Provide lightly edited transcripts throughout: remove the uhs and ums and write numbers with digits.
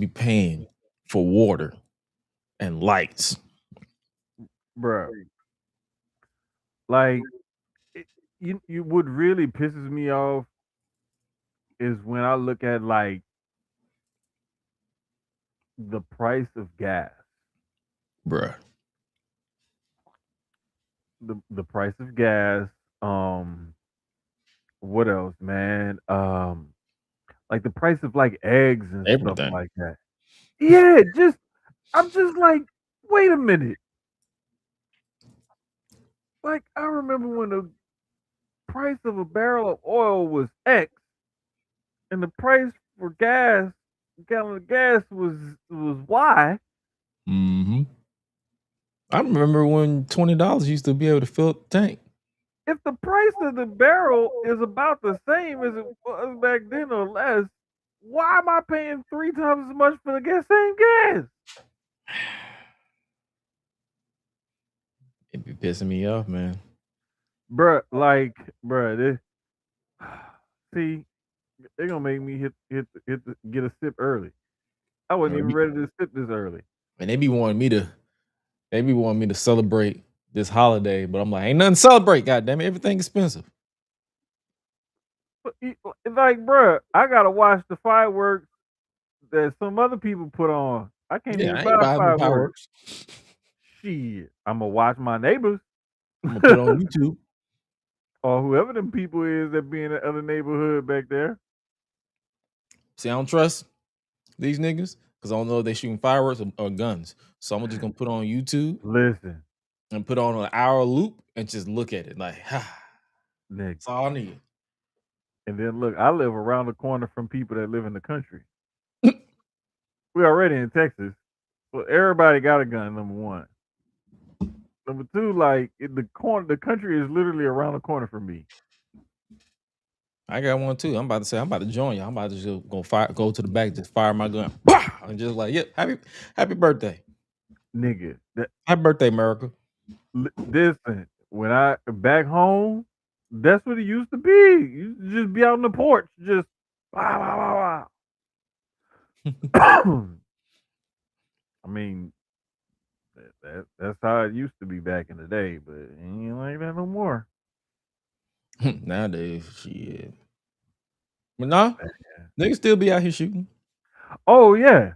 be paying for water and lights. Bro. Like, you what really pisses me off is when I look at like the price of gas. Bruh. The price of gas. What else, man? Like the price of like eggs and stuff Everything. like that. Yeah, I'm just like, wait a minute. Like I remember when the price of a barrel of oil was X and the price for gas, a gallon of gas was Y. Mm-hmm. I remember when $20 used to be able to fill up the tank. If the price of the barrel is about the same as it was back then or less, why am I paying 3 times as much for the same gas? It be pissing me off, man. Bruh, this, see, they're gonna make me get a sip early. I wasn't even ready to sip this early. And they be wanting me to celebrate this holiday, but I'm like, ain't nothing to celebrate, goddamn it. Everything expensive. Like, bruh, I gotta watch the fireworks that some other people put on. I can't even I buy ain't buying no fireworks. Shit, I'm gonna watch my neighbors. I'm gonna put it on YouTube. Or whoever them people is that be in the other neighborhood back there. See, I don't trust these niggas because I don't know if they shooting fireworks or guns. So I'm just gonna put it on YouTube. Listen. And put on an hour loop and just look at it like, that's all I need. And then look, I live around the corner from people that live in the country. We're already in Texas. So everybody got a gun, number one. Number two, like the country is literally around the corner from me. I got one too. I'm about to join you. I'm about to just go to the back, just fire my gun. And just like, yep, happy birthday. Nigga. Happy birthday, America. Listen, when I back home, that's what it used to be. You just be out on the porch, just wow. I mean, that's how it used to be back in the day, but it ain't like that no more. Nowadays, shit. But nah, niggas still be out here shooting. Oh yeah.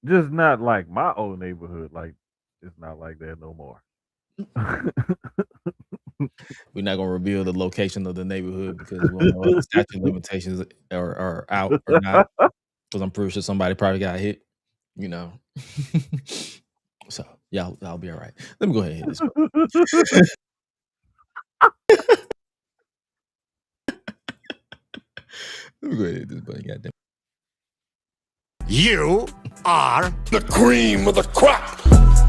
Just not like my old neighborhood. Like it's not like that no more. We're not gonna reveal the location of the neighborhood because we don't know if the statute of limitations are out or not. Because I'm pretty sure somebody probably got hit, you know. So y'all be all right. Let me go ahead and hit this. Let me go ahead and hit this button, goddamn. You are the cream of the crop.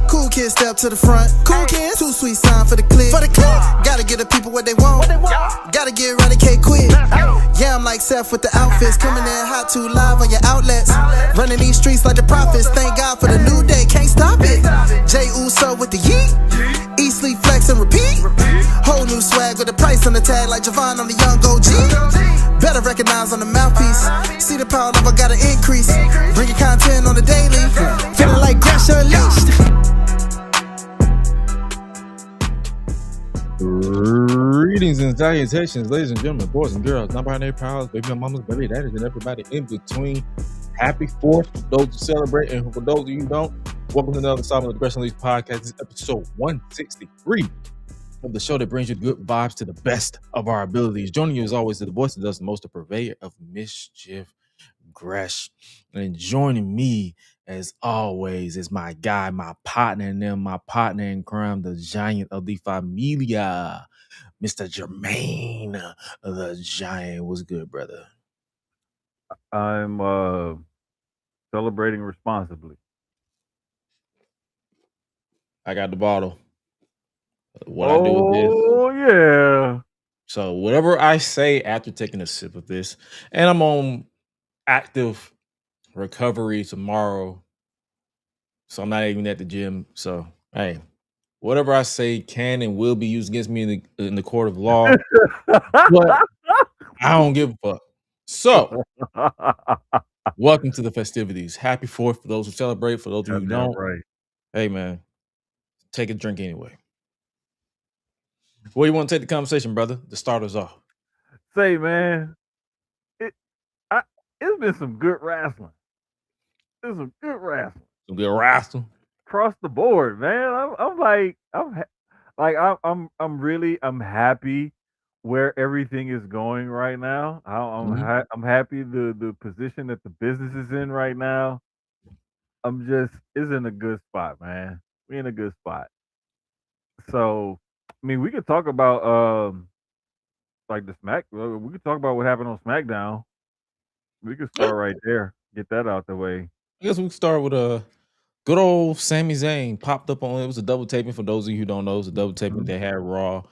Cool kids step to the front. Cool kids, too sweet sign for the clip. Gotta give the people what they want. Gotta get right, they can't quit. Yeah, I'm like Seth with the outfits. Coming in hot, too live on your outlets. Running these streets like the prophets. Thank God for the new day, can't stop it. Jay Uso with the yeet. Eat, sleep, flex, and repeat. Whole new swag with the price on the tag like Javon on the young OG. Better recognize on the mouthpiece. See the power level gotta increase. Bringing content on the daily. Feeling like Gresh Unleashed. Greetings and salutations, ladies and gentlemen, boys and girls, non-binary powers, baby mamas, baby daddies, and everybody in between. Happy 4th for those who celebrate, and for those of you who don't, welcome to another installment of the GRESH UNLEASHED podcast. This is episode 163 of the show that brings you good vibes to the best of our abilities. Joining you as always is the voice that does the most, the purveyor of mischief, Gresh. And joining me as always is my guy, my partner in crime, the giant of the familia, Mr. Jermaine, the giant. What's good, brother? I'm celebrating responsibly. I got the bottle. What I do with this? Oh yeah. So whatever I say after taking a sip of this, and I'm on active recovery tomorrow, so I'm not even at the gym. So hey, whatever I say can and will be used against me in the court of law. But I don't give a fuck. So Welcome to the festivities. Happy 4th for those who celebrate. For those of you who Goddamn don't, right. hey man, take a drink anyway. Where you want to take the conversation, brother? To start us off. Say, man, it's been some good wrestling. There's some good wrestling Some good wrestling. across the board, man. I'm happy where everything is going right now. I'm happy the position that the business is in right now. It's in a good spot, man. We're in a good spot. So, I mean, we could talk about like we could talk about what happened on SmackDown. We could start right there. Get that out the way. I guess we can start with a good old Sami Zayn popped up on. It was a double taping for those of you who don't know. It was a double taping. They had Raw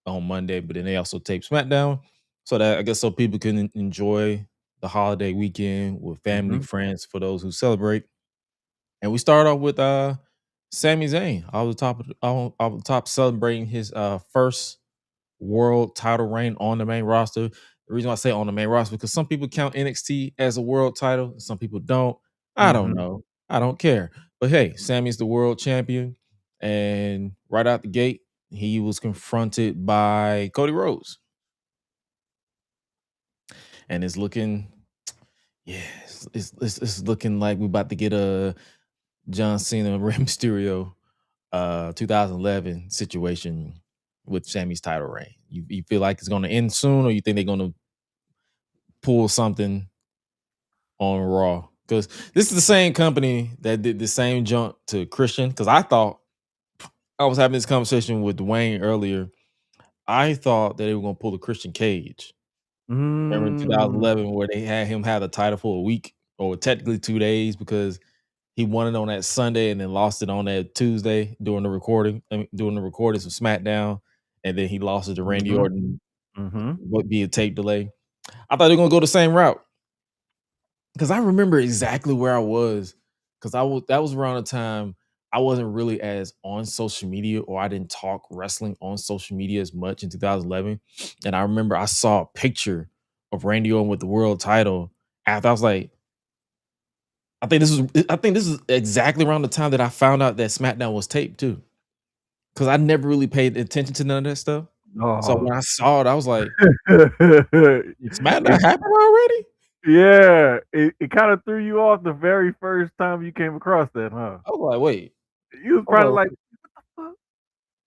on Monday, but then they also taped SmackDown, so that I guess so people can enjoy the holiday weekend with family, friends, for those who celebrate. And we start off with Sami Zayn off the top celebrating his first world title reign on the main roster. The reason why I say on the main roster because some people count NXT as a world title, some people don't. I don't know. I don't care. But hey, Sammy's the world champion, and right out the gate, he was confronted by Cody Rhodes, and it's looking, it's looking like we're about to get a John Cena Rey Mysterio 2011 situation with Sammy's title reign. You feel like it's going to end soon, or you think they're going to pull something on Raw? Because this is the same company that did the same jump to Christian. Because I was having this conversation with Dwayne earlier. I thought that they were going to pull the Christian Cage. Remember in 2011 where they had him have the title for a week, or technically 2 days, because he won it on that Sunday and then lost it on that Tuesday during the recordings of SmackDown, and then he lost it to Randy Orton via tape delay. I thought they were gonna go the same route because I remember exactly where I was, because that was around the time I wasn't really as on social media, or I didn't talk wrestling on social media as much in 2011. And I remember I saw a picture of Randy Orton with the world title after. I was like, I think this is exactly around the time that I found out that SmackDown was taped too, because I never really paid attention to none of that stuff. So when I saw it, I was like, "Did SmackDown happen already?" Yeah, it kind of threw you off the very first time you came across that, huh? I was like, "Wait," You was probably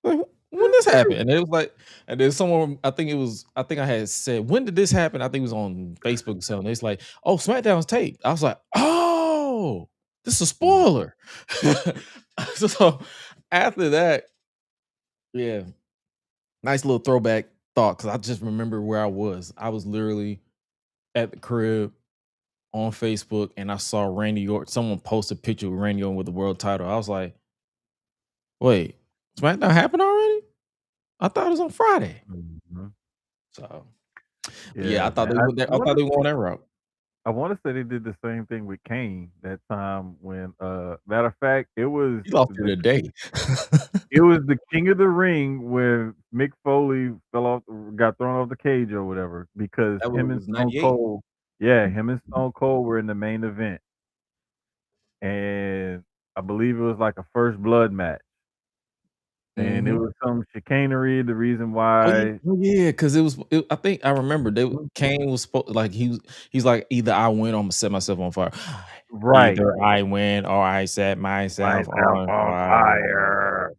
like, when this happened? And it was like, and then someone, I think I had said, "When did this happen?" I think it was on Facebook or something. It's like, "Oh, SmackDown's taped." I was like, "Oh, this is a spoiler." So after that, yeah, nice little throwback thought, because I just remember where I was. I was literally at the crib on Facebook, and I saw Randy Orton. Someone posted a picture of Randy Orton with the world title. I was like, "Wait, SmackDown happened already? I thought it was on Friday." So, yeah, I thought man, they went. I thought they went on that route. I want to say they did the same thing with Kane that time when, matter of fact, it was He lost it a day. it was the King of the Ring when Mick Foley got thrown off the cage or whatever, because That him and was Stone 98. Cold, him and Stone Cold were in the main event, and I believe it was like a first blood match, and it was some chicanery. The reason why, Oh yeah, because I think I remember Kane was supposed, like, he's like, either I win or I'm gonna set myself on fire. right, Either I win or I set myself on fire. fire.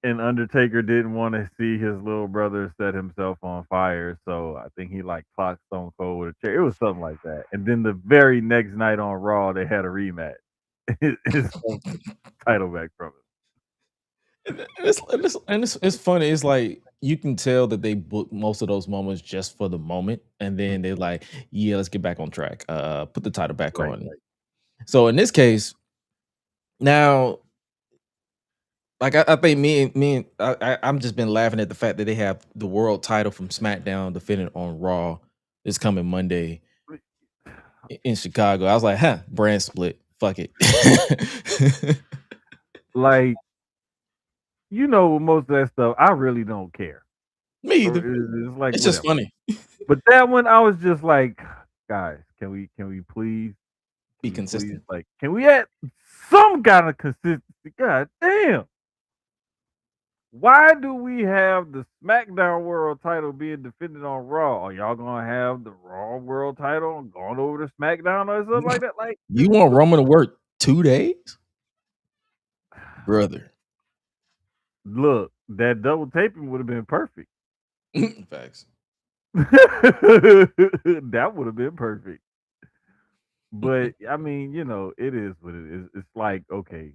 And Undertaker didn't want to see his little brother set himself on fire, so I think he like clocked Stone Cold with a chair. It was something like that. And then the very next night on Raw, they had a rematch. His title back from it. It's funny. It's like you can tell that they booked most of those moments just for the moment, and then they're like, "Yeah, let's get back on track. Put the title back Right. on." So in this case, now, like I think I'm just been laughing at the fact that they have the world title from SmackDown defending on Raw this coming Monday in Chicago. I was like, "Huh, brand split. Fuck it." Like, most of that stuff, I really don't care. Me either. It's like It's whatever. just funny. But that one, I was just like, guys, can we please Be Please, consistent. like, can we add some kind of consistency? God damn. Why do we have the SmackDown World title being defended on Raw? Are y'all gonna have the Raw World title going over to SmackDown or something like that? Like, You want Roman to work 2 days? Brother. look, that double taping would have been perfect. Facts. That would have been perfect. But I mean, you know, it is what it is. It's like, okay,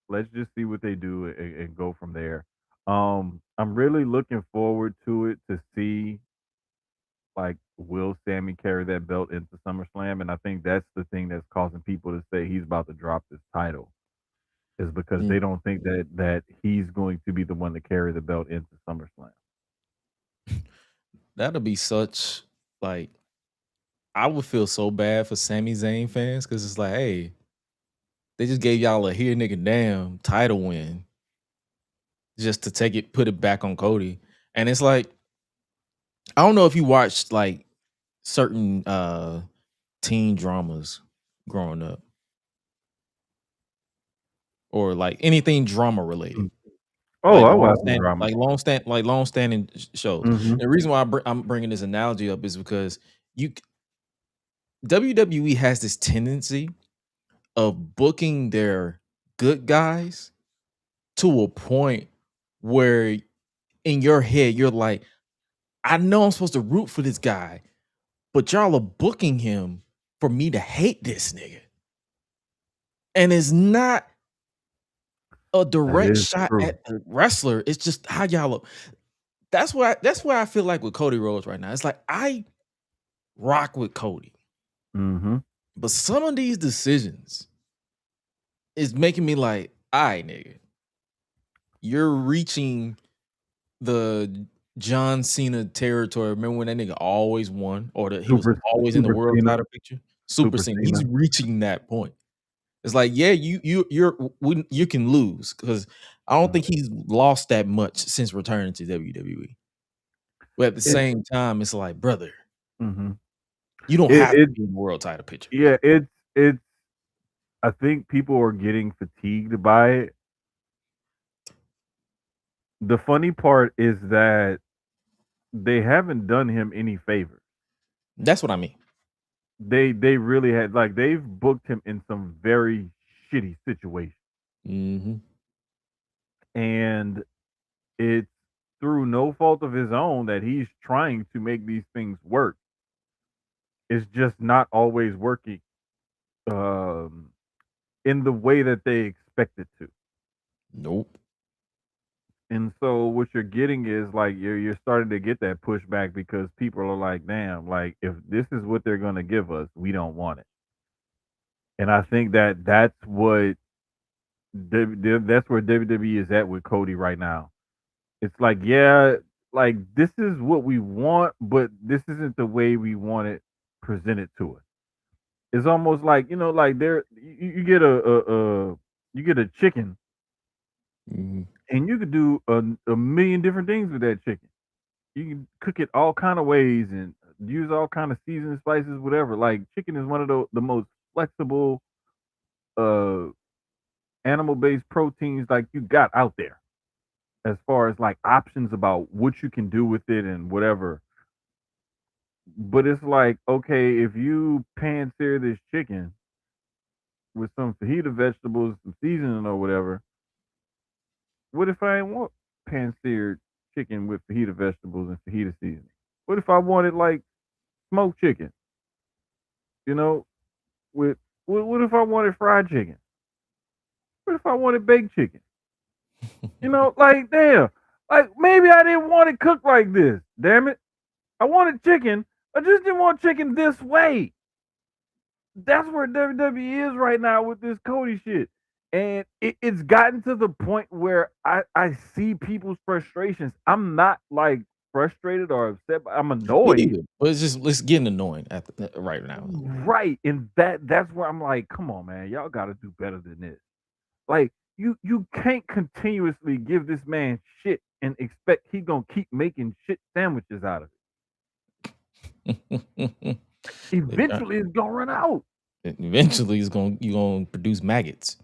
let's just see what they do and go from there. I'm really looking forward to it to see, like, will Sammy carry that belt into SummerSlam? And I think that's the thing that's causing people to say he's about to drop this title, is because they don't think that he's going to be the one to carry the belt into SummerSlam. That'll be such, like, I would feel so bad for Sami Zayn fans because it's like, hey, they just gave y'all a here nigga damn title win just to take it, put it back on Cody. And it's like, I don't know if you watched like certain teen dramas growing up or like anything drama related. Oh, Like I watched the drama. long standing shows. Mhm. The reason why I'm bringing this analogy up is because WWE has this tendency of booking their good guys to a point where in your head you're like, I know I'm supposed to root for this guy, but y'all are booking him for me to hate this nigga. And it's not a direct shot true. at the wrestler. It's just how y'all look. That's why I feel like with Cody Rhodes right now. It's like I rock with Cody. Mm-hmm. But some of these decisions is making me like, all right, nigga, you're reaching the John Cena territory. Remember when that nigga always won, or he was always in the world Cena. title picture? Super Cena. He's reaching that point. It's like, yeah, you can lose because I don't think he's lost that much since returning to WWE. But at the same time, it's like, brother, you don't have to be in the world title picture. Yeah, it's. I think people are getting fatigued by it. The funny part is that they haven't done him any favors. That's what I mean. They really had, like, they've booked him in some very shitty situations. Mm-hmm. And it's through no fault of his own that he's trying to make these things work. It's just not always working in the way that they expect it to. Nope. And so what you're getting is like you're starting to get that pushback because people are like, damn, like if this is what they're gonna give us, we don't want it. And I think that's what that's where WWE is at with Cody right now. It's like, yeah, like this is what we want, but this isn't the way we want it presented to us. It's almost like, you know, like you get a chicken, and you could do a million different things with that chicken. You can cook it all kind of ways and use all kind of seasoning, spices, whatever. Like chicken is one of the most flexible animal-based proteins like you got out there, as far as like options about what you can do with it and whatever. But it's like, okay, if you pan sear this chicken with some fajita vegetables, some seasoning or whatever, what if I ain't want pan seared chicken with fajita vegetables and fajita seasoning? What if I wanted like smoked chicken? You know, with what if I wanted fried chicken? What if I wanted baked chicken? You know, like damn, like maybe I didn't want it cooked like this. Damn it, I wanted chicken. I just didn't want chicken this way. That's where WWE is right now with this Cody shit. And it's gotten to the point where I see people's frustrations. I'm not like frustrated or upset. I'm annoyed. But it's getting annoying right now. Right. And that's where I'm like, come on, man. Y'all gotta do better than this. Like, you can't continuously give this man shit and expect he gonna keep making shit sandwiches out of it. Eventually it's gonna run out. Eventually, you're gonna produce maggots.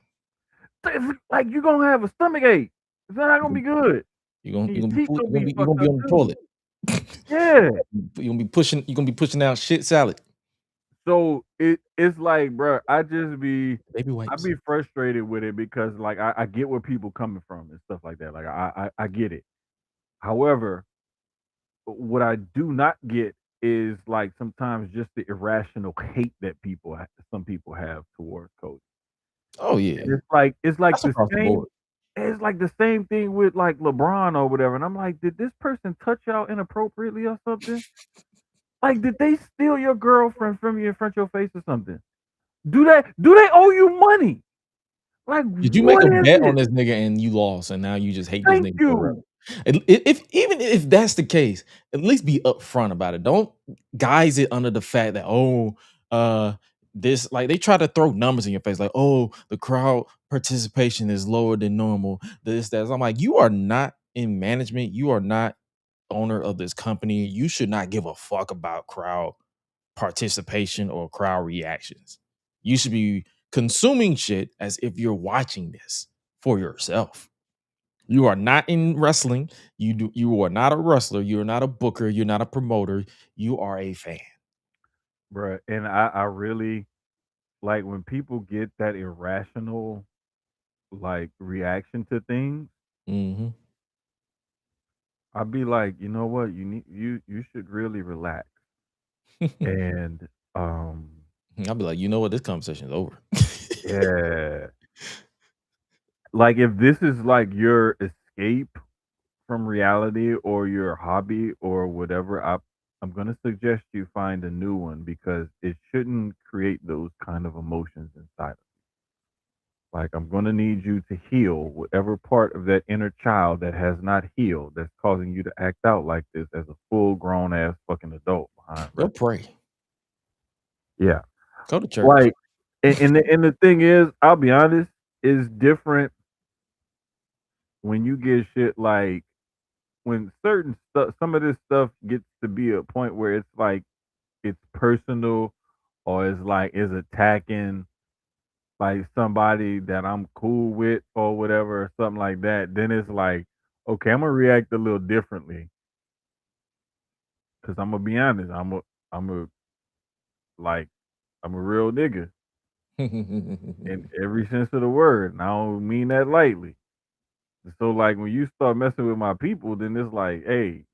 It's like you're gonna have a stomach ache. It's not gonna be good. You're And your gonna be teeth gonna be you're gonna fucked be up on the too. toilet. Yeah. You're gonna be pushing out shit salad. So it's like, bro, Baby I wipes. be frustrated with it because like I get where people coming from and stuff like that. Like I get it. However, what I do not get is like sometimes just the irrational hate that some people have towards coaches. Oh yeah, And it's like that's across the board. it's like the same thing with like LeBron or whatever. And I'm like, did this person touch y'all inappropriately or something? Like, did they steal your girlfriend from you in front of your face or something? Do they owe you money? Like, Did you make what a is bet it? on this nigga and you lost, and now you just hate this Thank nigga forever? you. If even if that's the case, at least be upfront about it. Don't guise it under the fact that this like they try to throw numbers in your face, like the crowd participation is lower than normal. This that I'm like, you are not in management. You are not owner of this company. You should not give a fuck about crowd participation or crowd reactions. You should be consuming shit as if you're watching this for yourself. You are not in wrestling. You are not a wrestler. You're not a booker. You're not a promoter. You are a fan. Bruh. And I really like when people get that irrational like reaction to things. Mm-hmm. I'd be like, you know what? You should really relax. And I'll be like, you know what? This conversation is over. yeah. Like if this is like your escape from reality or your hobby or whatever, I'm gonna suggest you find a new one because it shouldn't create those kind of emotions inside of you. Like I'm gonna need you to heal whatever part of that inner child that has not healed that's causing you to act out like this as a full grown ass fucking adult behind Go wrestling. pray. Yeah. Go to church. Like and the thing is, I'll be honest, it's different when you get shit like when certain stuff, some of this stuff gets to be a point where it's like it's personal or it's attacking like somebody that I'm cool with or whatever or something like that, then it's like, okay, I'm gonna react a little differently. Cause I'm gonna be honest, I'm a real nigga in every sense of the word. And I don't mean that lightly. So like when you start messing with my people, then it's like, hey,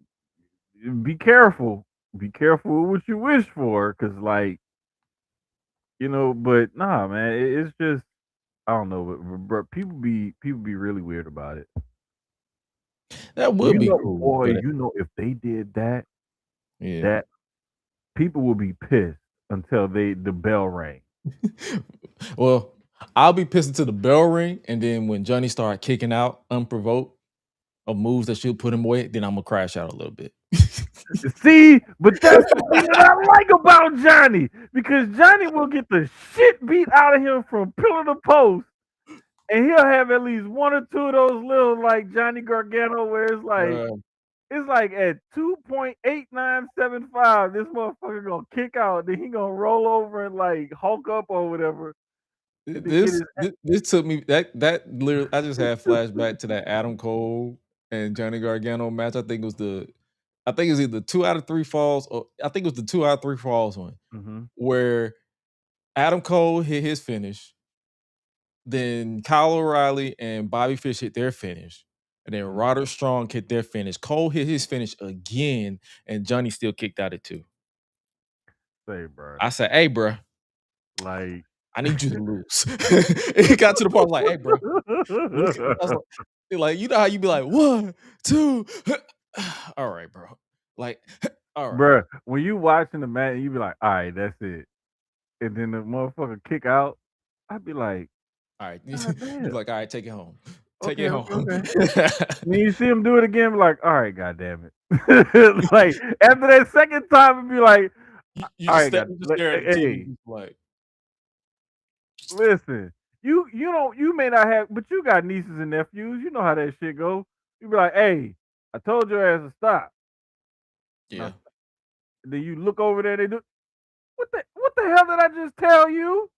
be careful. Be careful with what you wish for, cause like, but nah, man, it's just I don't know, but people be really weird about it. That would be cool. Boy, But if they did that, yeah. that people will be pissed until the bell rang. Well, I'll be pissed until the bell ring, and then when Johnny started kicking out unprovoked of moves that should put him away, then I'm gonna crash out a little bit. See, but that's the thing that I like about Johnny, because Johnny will get the shit beat out of him from pillar to post, and he'll have at least one or two of those little like Johnny Gargano where it's like at 2.8975, this motherfucker gonna kick out, then he gonna roll over and like hulk up or whatever. This took me that literally. I just had flashback to that Adam Cole and Johnny Gargano match. I think it was either 2 out of 3 falls, or I think it was the 2 out of 3 falls one, where Adam Cole hit his finish, then Kyle O'Reilly and Bobby Fish hit their finish, and then Roderick Strong hit their finish. Cole hit his finish again, and Johnny still kicked out at 2. Say, bro. I said, "Hey, bro, like I need you to lose." It got to the point like, "Hey, bro, lose." I was like, you know how you be like 1, 2, all right, bro. Like, all right, bro. When you watching the match, you be like, all right, that's it, and then the motherfucker kick out. I'd be like, all right. You be like, all right, take it home. Take it home. Okay. When you see him do it again, be like, all right, goddamn it. Like after that second time, it'd be like, you all just right, stare at the TV, like, listen, you may not have, but you got nieces and nephews. You know how that shit go. You be like, hey, I told your ass to stop. Yeah. Then you look over there, they do what the hell did I just tell you?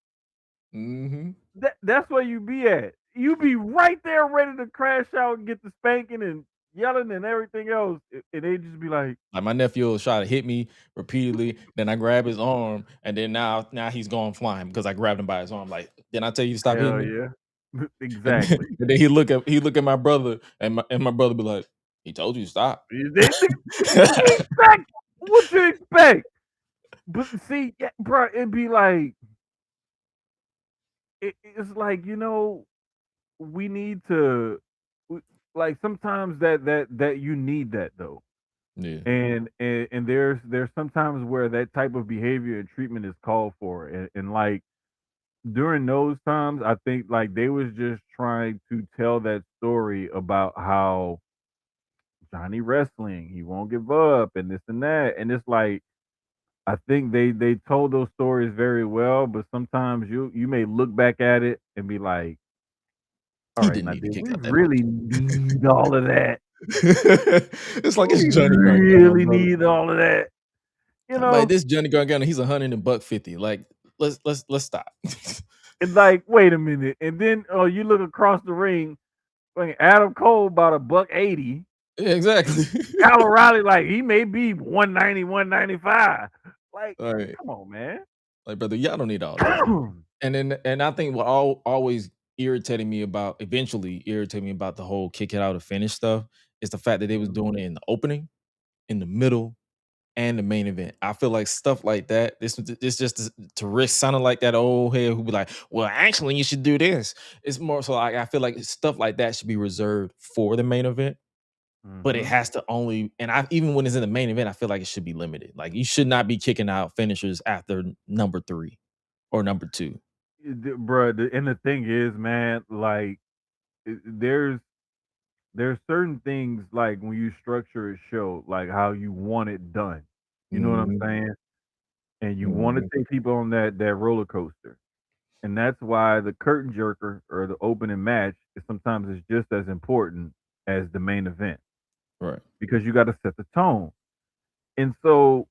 Mm-hmm. That's where you be at. You be right there ready to crash out and get the spanking and yelling and everything else. And they just be like my nephew will try to hit me repeatedly. Then I grab his arm, and then now he's going flying because I grabbed him by his arm. Like, didn't I tell you to stop hitting hell me? yeah. And Exactly. then he look at my brother, and my brother be like, he told you to stop. What you expect? What you expect? But see, bro, it'd be like it's like we need to like sometimes that you need that though. Yeah. And there's sometimes where that type of behavior and treatment is called for, and like during those times, I think like they was just trying to tell that story about how Johnny wrestling, he won't give up, and this and that, and it's like I think they told those stories very well, but sometimes you may look back at it and be like, all He right, didn't now need to did kick we out that much. really need all of that? It's like it's We Johnny Gargano, really brother. need all of that, you Like know? this Johnny Gargano, he's 100 and $150. Like, let's stop. It's like, wait a minute, and then you look across the ring, fucking Adam Cole about $180. Yeah, exactly. Kyle O'Reilly, like he may be 190, 195. Like, All right. come on, man. Like, brother, y'all don't need all that. And I think what always eventually irritated me about the whole kick it out or finish stuff is the fact that they was doing it in the opening, in the middle, and the main event. I feel like stuff like that. This just to risk sounding like that old head who be like, well, actually, you should do this. It's more so like I feel like stuff like that should be reserved for the main event. But it Mhm. has to only, and even when it's in the main event, I feel like it should be limited. Like you should not be kicking out finishers after number 3 or number 2. Bruh, and the thing is, man, like there's certain things like when you structure a show, like how you want it done. You know what I'm Mhm, saying? And you want to mhm, take people on that roller coaster. And that's why the curtain jerker or the opening match is sometimes is just as important as the main event right. because you got to set the tone. And so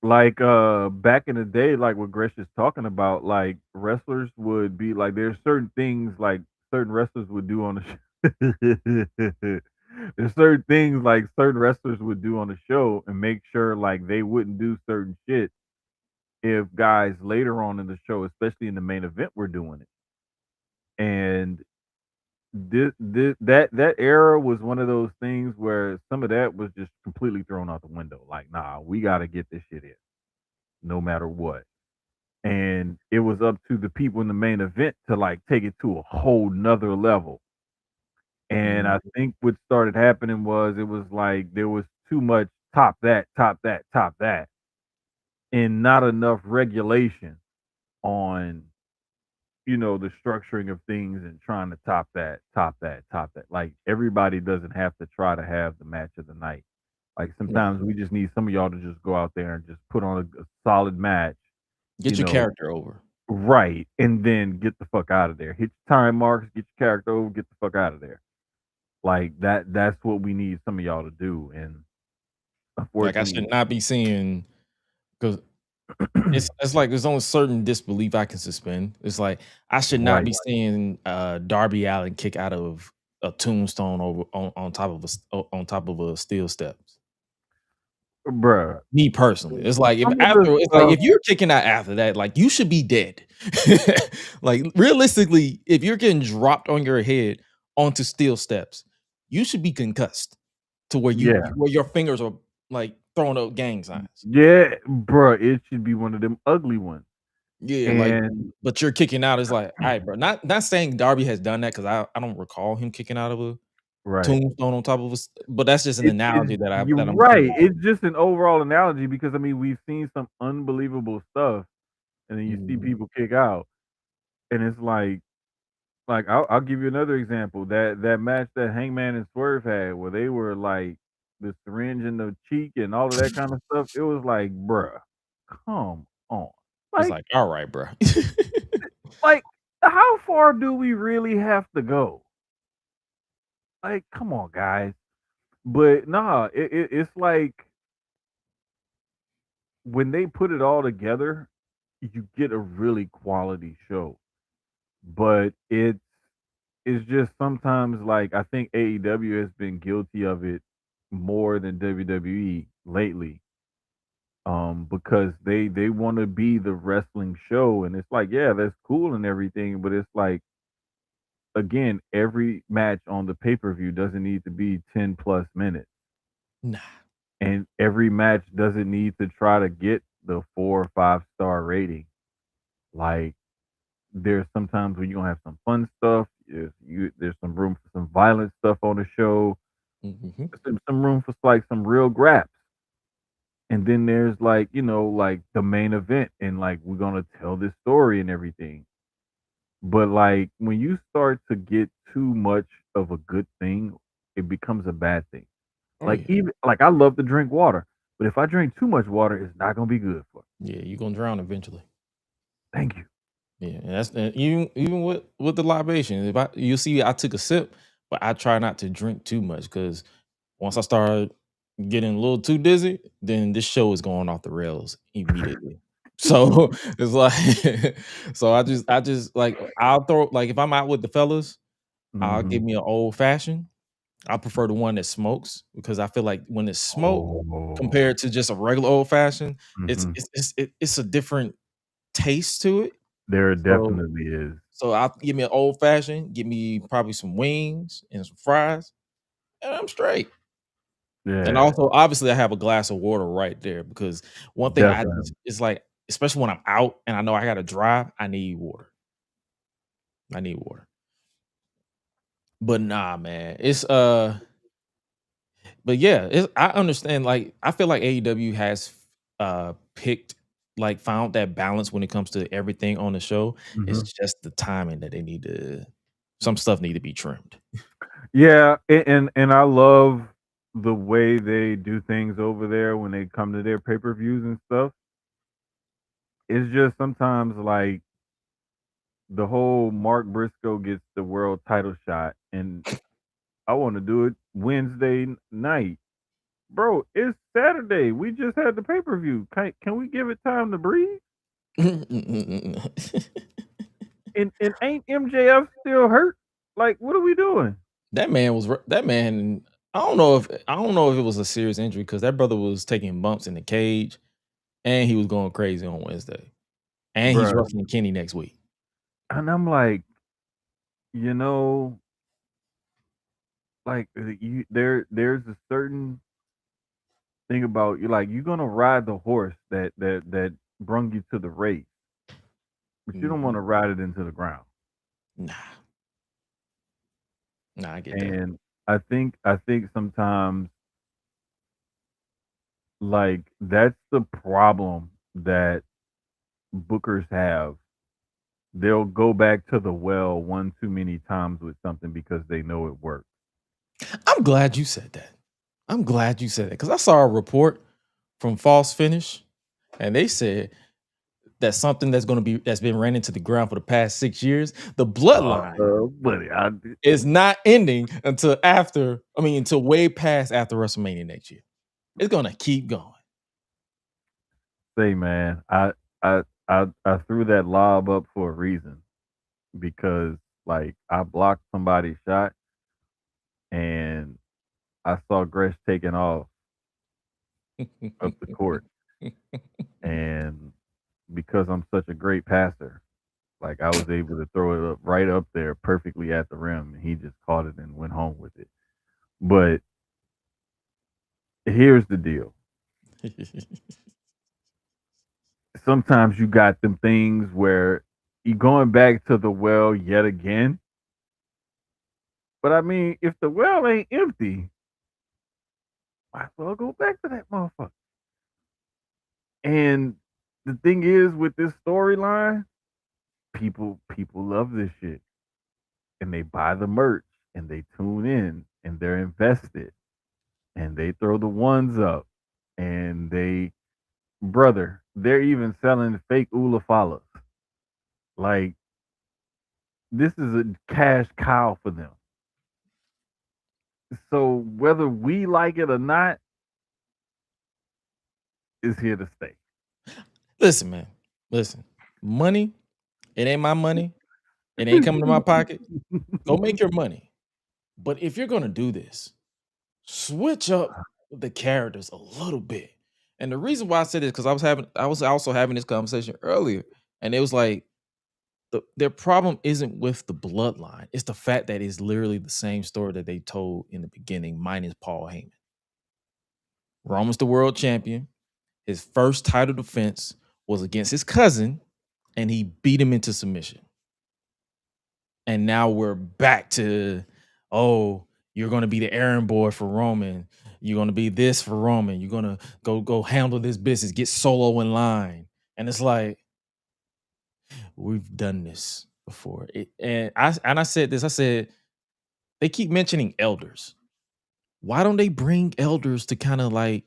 like back in the day, like what Gresh is talking about, like wrestlers would be like there's certain things like certain wrestlers would do on the show. There's certain things like certain wrestlers would do on the show and make sure like they wouldn't do certain shit if guys later on in the show, especially in the main event, were doing it. And that era was one of those things where some of that was just completely thrown out the window. Like, nah, we got to get this shit in, no matter what. And it was up to the people in the main event to like take it to a whole nother level. And Mhm, I think what started happening was it was like there was too much top that, top that, top that, and not enough regulation on the structuring of things and trying to top that, top that, top that. Like everybody doesn't have to try to have the match of the night. Like right. sometimes we just need some of y'all to just go out there and just put on a solid match, you Get your know, character over. right, and then get the fuck out of there. Hit your time marks, get your character over, get the fuck out of there. Like that's what we need some of y'all to do. And Like I unfortunately, should not be seeing because it's like there's only certain disbelief I can suspend. It's like I should not right, be seeing Darby Allin kick out of a tombstone over on top of on top of a steel steps. bruh. Me personally, it's like Some of the if stuff, you're kicking out after that, like you should be dead. Like realistically, if you're getting dropped on your head onto steel steps, you should be concussed to yeah, where your fingers are like throwing up gang signs. yeah, bruh. It should be one of them ugly ones. Yeah, like, And but you're kicking out is like, all right, bro. Not saying Darby has done that because I don't recall him kicking out of a right. tombstone on top of us, but that's just an It's analogy you're that I'm right. thinking. It's just an overall analogy because I mean we've seen some unbelievable stuff, and then you see Mhm. people kick out, and it's like I'll give you another example. That match that Hangman and Swerve had, where they were like the syringe in the cheek and all of that kind of stuff. It was like, bruh, come on, It's like like, all right, bro. like how far do we really have to go? Like, come on, guys. But nah, it's like when they put it all together. you get a really quality show. But it's just sometimes like I think AEW has been guilty of it more than WWE lately. Because they want to be the wrestling show, and it's like, yeah, that's cool and everything, but it's like, again, every match on the pay-per-view doesn't need to be 10 plus minutes, Nah. and every match doesn't need to try to get the 4 or 5 star rating. Like, there's sometimes when you're gonna have some fun stuff. There's some room for some violent stuff on the show. Mm-hmm. Some room for like some real graps. And then there's like, like the main event, and like we're gonna tell this story and everything. But like when you start to get too much of a good thing, it becomes a bad thing. Oh Like, yeah. even like I love to drink water, but if I drink too much water, it's not gonna be good for me. Yeah, you're gonna drown eventually. Thank you. Yeah, and that's even with the libation. If you see, I took a sip, but I try not to drink too much because once I start getting a little too dizzy, then this show is going off the rails immediately. So it's like, so I just like I'll throw like if I'm out with the fellas, I'll Mhm. give me an old fashioned. I prefer the one that smokes because I feel like when it's smoke Oh. compared to just a regular old fashioned, it's Mhm. it's it's, it- it's a different taste to it. There So definitely is. so I'll give me an old fashioned, give me probably some wings and some fries, and I'm straight. And Yeah, also, obviously, I have a glass of water right there because one thing I definitely. just it's like, especially when I'm out and I know I gotta drive, I need water. I need water. But nah, man, but yeah, I understand. Like, I feel like AEW has picked like found that balance when it comes to everything on the show. It's Mhm. just the timing that they need to. Some stuff need to be trimmed. Yeah, and I love the way they do things over there when they come to their pay-per-views and stuff. It's just sometimes like the whole Mark Briscoe gets the world title shot, and I want to do it Wednesday night. Bro, it's Saturday. We just had the pay-per-view. Can we give it time to breathe? And ain't MJF still hurt? Like, what are we doing? That man. I don't know if it was a serious injury because that brother was taking bumps in the cage and he was going crazy on Wednesday and he's Bruh. wrestling Kenny next week. And I'm like, you know, like there's a certain thing about you, like you're gonna ride the horse that brung you to the race, but you don't want Mhm. to ride it into the ground. Nah, nah, I get that. And I think sometimes like that's the problem that bookers have. They'll go back to the well one too many times with something because they know it works. I'm glad you said that. I'm glad you said that because I saw a report from False Finish and they said that something that's been ran into the ground for the past 6 years, the bloodline Buddy, is not ending until way past after WrestleMania next year. It's gonna keep going. say, man, I threw that lob up for a reason because like I blocked somebody's shot and I saw Gresh taking off up the court, and because I'm such a great passer, like I was able to throw it up right up there perfectly at the rim, and he just caught it and went home with it. But here's the deal: sometimes you got them things where you going back to the well yet again. But I mean, if the well ain't empty, might as well go back to that motherfucker. And the thing is, with this storyline, people love this shit, and they buy the merch, and they tune in, and they're invested, and they throw the ones up, and they're even selling fake Ulafalas. Like, this is a cash cow for them. So whether we like it or not, is here to stay. Listen, man. Listen, money, it ain't my money. It ain't coming to my pocket. Go make your money. But if you're gonna do this, switch up the characters a little bit. And the reason why I said this because I was also having this conversation earlier, and it was like their problem isn't with the bloodline; it's the fact that it's literally the same story that they told in the beginning, minus Paul Heyman. Roman's the world champion. His first title defense was against his cousin, and he beat him into submission. And now we're back to, oh, you're going to be the errand boy for Roman. You're going to be this for Roman. You're going to go handle this business, get Solo in line. And it's like, we've done this before. I said this, I said, they keep mentioning elders. Why don't they bring elders to kind of like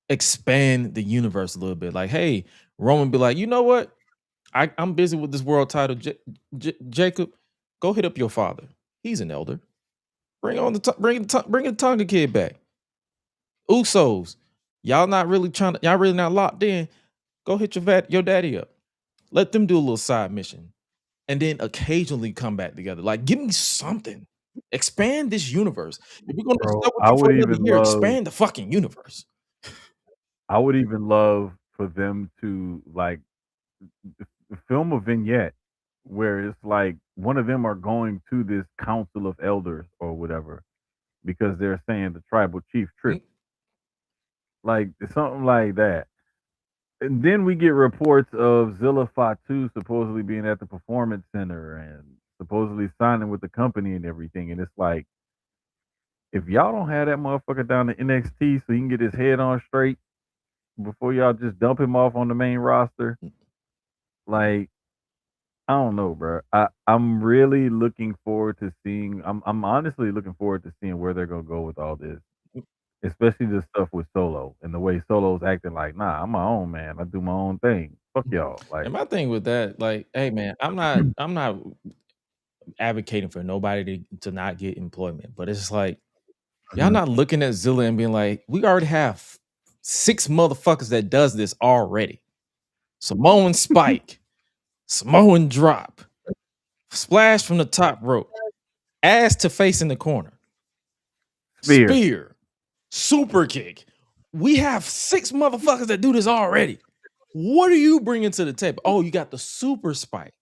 expand the universe a little bit? Like, hey, Roman be like, you know what? I'm busy with this world title. Jacob, go hit up your father. He's an elder. Bring the Tonga kid back. Usos, y'all really not locked in. Go hit your daddy up. Let them do a little side mission, and then occasionally come back together. Like, give me something. Expand this universe. If you're gonna Bro, stuck with I you for would another even year, love expand the fucking universe. I would even love for them to like film a vignette where it's like one of them are going to this council of elders or whatever because they're saying the tribal chief trip. Like something like that. And then we get reports of Zilla Fatu supposedly being at the performance center and supposedly signing with the company and everything. And it's like, if y'all don't have that motherfucker down to NXT so he can get his head on straight before y'all just dump him off on the main roster, like, I don't know, bro. I'm really looking forward to seeing. I'm honestly looking forward to seeing where they're gonna go with all this, especially the stuff with Solo and the way Solo's acting. Like, nah, I'm my own man. I do my own thing. Fuck y'all. Like, And my thing with that, like, hey man, I'm not advocating for nobody to not get employment, but it's like y'all not looking at Zilla and being like, we already have 6 motherfuckers that does this already. Samoan spike, Samoan drop, splash from the top rope, ass to face in the corner, spear, super kick. We have 6 motherfuckers that do this already. What are you bringing to the table? Oh, you got the super spike.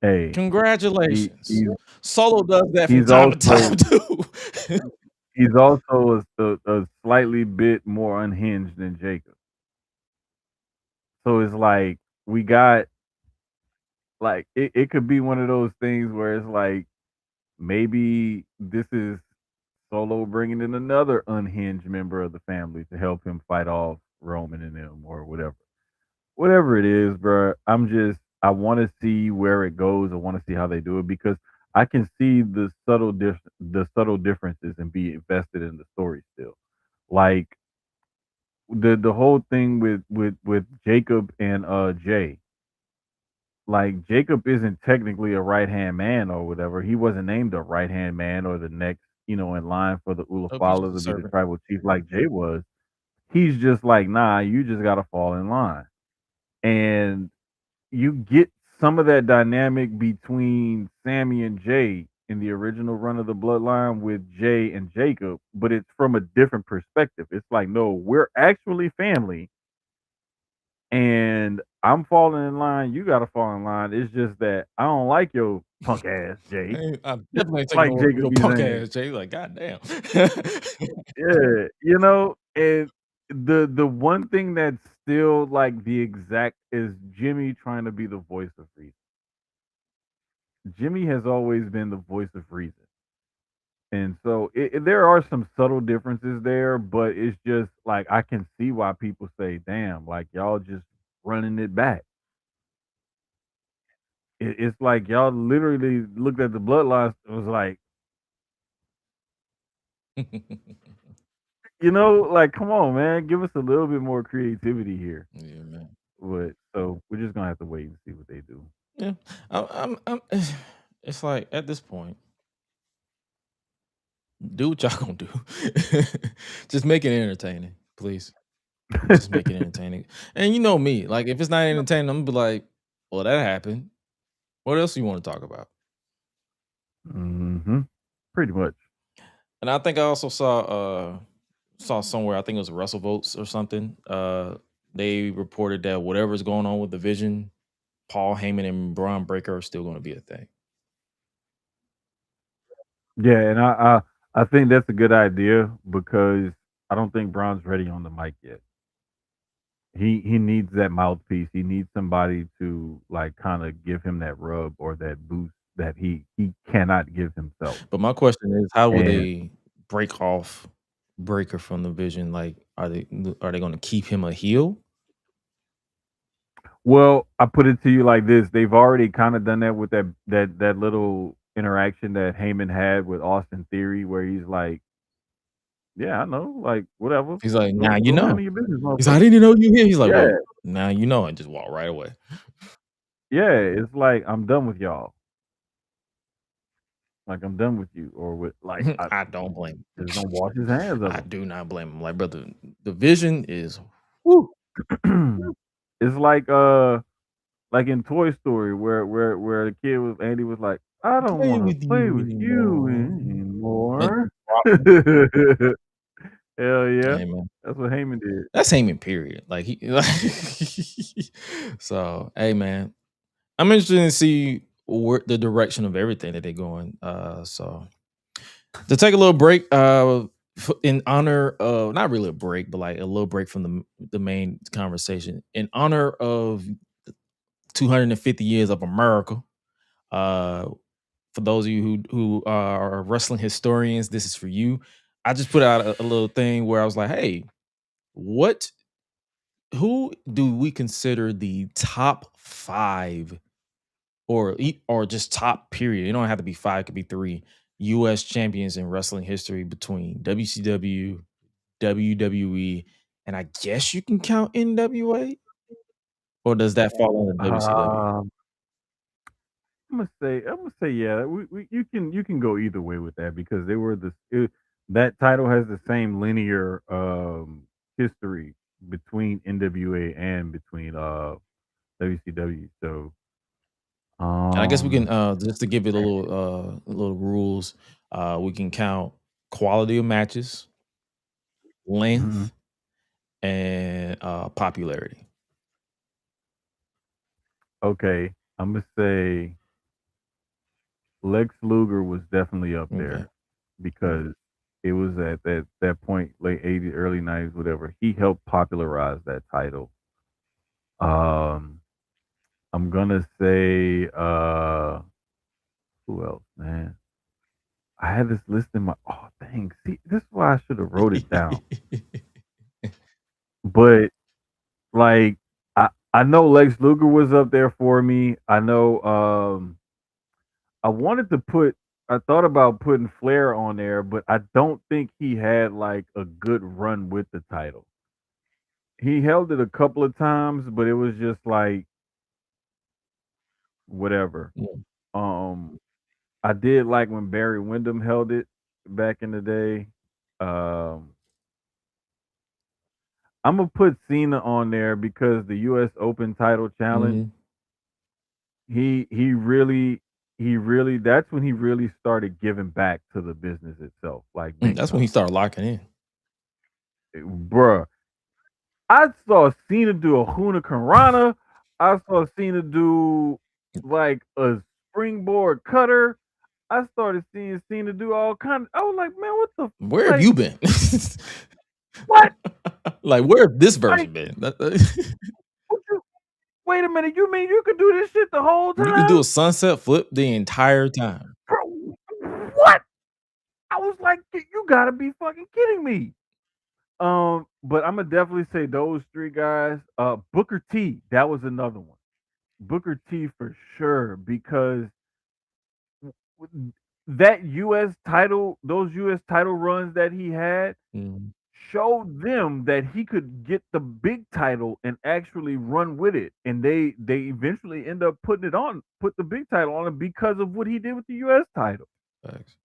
hey, Congratulations. he's Solo does that from he's time to also time too. he's also a slightly bit more unhinged than Jacob. So it's like we got like it could be one of those things where it's like maybe this is Solo bringing in another unhinged member of the family to help him fight off Roman and them or whatever. Whatever it is, bro. I want to see where it goes. I want to see how they do it because I can see the subtle differences and be invested in the story still. Like the whole thing with Jacob and Jay. Like Jacob isn't technically a right hand man or whatever. He wasn't named a right hand man or the next, in line for the Nope, he's just Ulafala a to be the servant. tribal chief like Jay was. He's just like, nah, you just gotta fall in line. And you get some of that dynamic between Sammy and Jay in the original run of the bloodline with Jay and Jacob, but it's from a different perspective. It's like, no, we're actually family and I'm falling in line. You got to fall in line. It's just that I don't like your punk ass, Jay. I'm definitely taking Like over Jacob your be punk saying. ass, Jay. Like, goddamn. Yeah, and the one thing that's still like the exact is Jimmy trying to be the voice of reason. Jimmy has always been the voice of reason. And so there are some subtle differences there, but it's just like I can see why people say, "Damn, like y'all just running it back." It's like y'all literally looked at the bloodlines and was like, like come on, man, give us a little bit more creativity here. Yeah, man. But so we're just gonna have to wait and see what they do. Yeah, I'm it's like at this point, do what y'all gonna do. Just make it entertaining, please. Just make it entertaining. And you know me, like if it's not entertaining, I'm gonna be like, well, that happened. What else you want to talk about? Pretty much. And I think I also saw somewhere, I think it was Russell Votes or something. They reported that whatever's going on with the Vision, Paul Heyman and Braun Breaker are still going to be a thing. Yeah, and I think that's a good idea because I don't think Braun's ready on the mic yet. He needs that mouthpiece. He needs somebody to like kind of give him that rub or that boost that he cannot give himself. But my question is, how would And they break off Breaker from the Vision? Like, are they going to keep him a heel? well, I put it to you like this: they've already kind of done that with that little interaction that Heyman had with Austin Theory, where he's like, "Yeah, I know, like whatever. He's like, Go, now you go know. handle your business, He's like, I motherfucker." didn't know you here. He's like, Yeah, well, now you know, and just walk right away. yeah. It's like I'm done with y'all. Like I'm done with you, or with like I I don't blame him. just don't wash his hands of I him. do not blame him. Like, brother, the Vision is, woo. It's like in Toy Story where the kid was Andy was like, I don't Play want to with play you with you anymore. And anymore. Hell yeah. hey, man, That's what Heyman did. that's Heyman, period. Like, so, hey, man, I'm interested to see where the direction of everything that they're going. So to take a little break, in honor of not really a break, but like a little break from the main conversation, in honor of 250 years of America. For those of you who are wrestling historians, this is for you. I just put out a little thing where I was like, hey, who do we consider the top 5 or just top period? It don't have to be 5, it could be 3 US champions in wrestling history between WCW, WWE, and I guess you can count NWA? Or does that fall under WCW? Um, I'm gonna say yeah. You can go either way with that because they were that title has the same linear history between NWA and between WCW. So And I guess we can um just to give it a little rules, we can count quality of matches, mhm. length, and popularity. Okay, I'm gonna say Lex Luger was definitely up Okay. there because it was at that point, late '80s, early '90s, whatever. He helped popularize that title. Um, I'm gonna say who else, man? I had this list in my dang. See, this is why I should have wrote it down. But like I know Lex Luger was up there for me. I know I wanted to I thought about putting Flair on there, but I don't think he had like a good run with the title. He held it a couple of times, but it was just like whatever. Yeah. Um I did like when Barry Windham held it back in the day. Um I'm gonna put Cena on there because the US Open title challenge, Mhm. he he really he really that's when he really started giving back to the business itself, like big That's when he time. started locking in. Bruh. I saw Cena do a Hurricanrana. I saw Cena do like a springboard cutter. I started seeing Cena do all kind. I was like, man, what the Where have like? you been? What? Like, where have this Like, version been? what you, wait a minute. You mean you could do this shit the whole You can do a time, sunset flip the entire time. bro? What? I was like, you gotta be fucking kidding me. But I'm gonna definitely say those 3 guys. Booker T, that was another one. Booker T for sure because that US title, those US title runs that he had Mhm. showed them that he could get the big title and actually run with it. And they eventually end up put the big title on him because of what he did with the US title. Facts.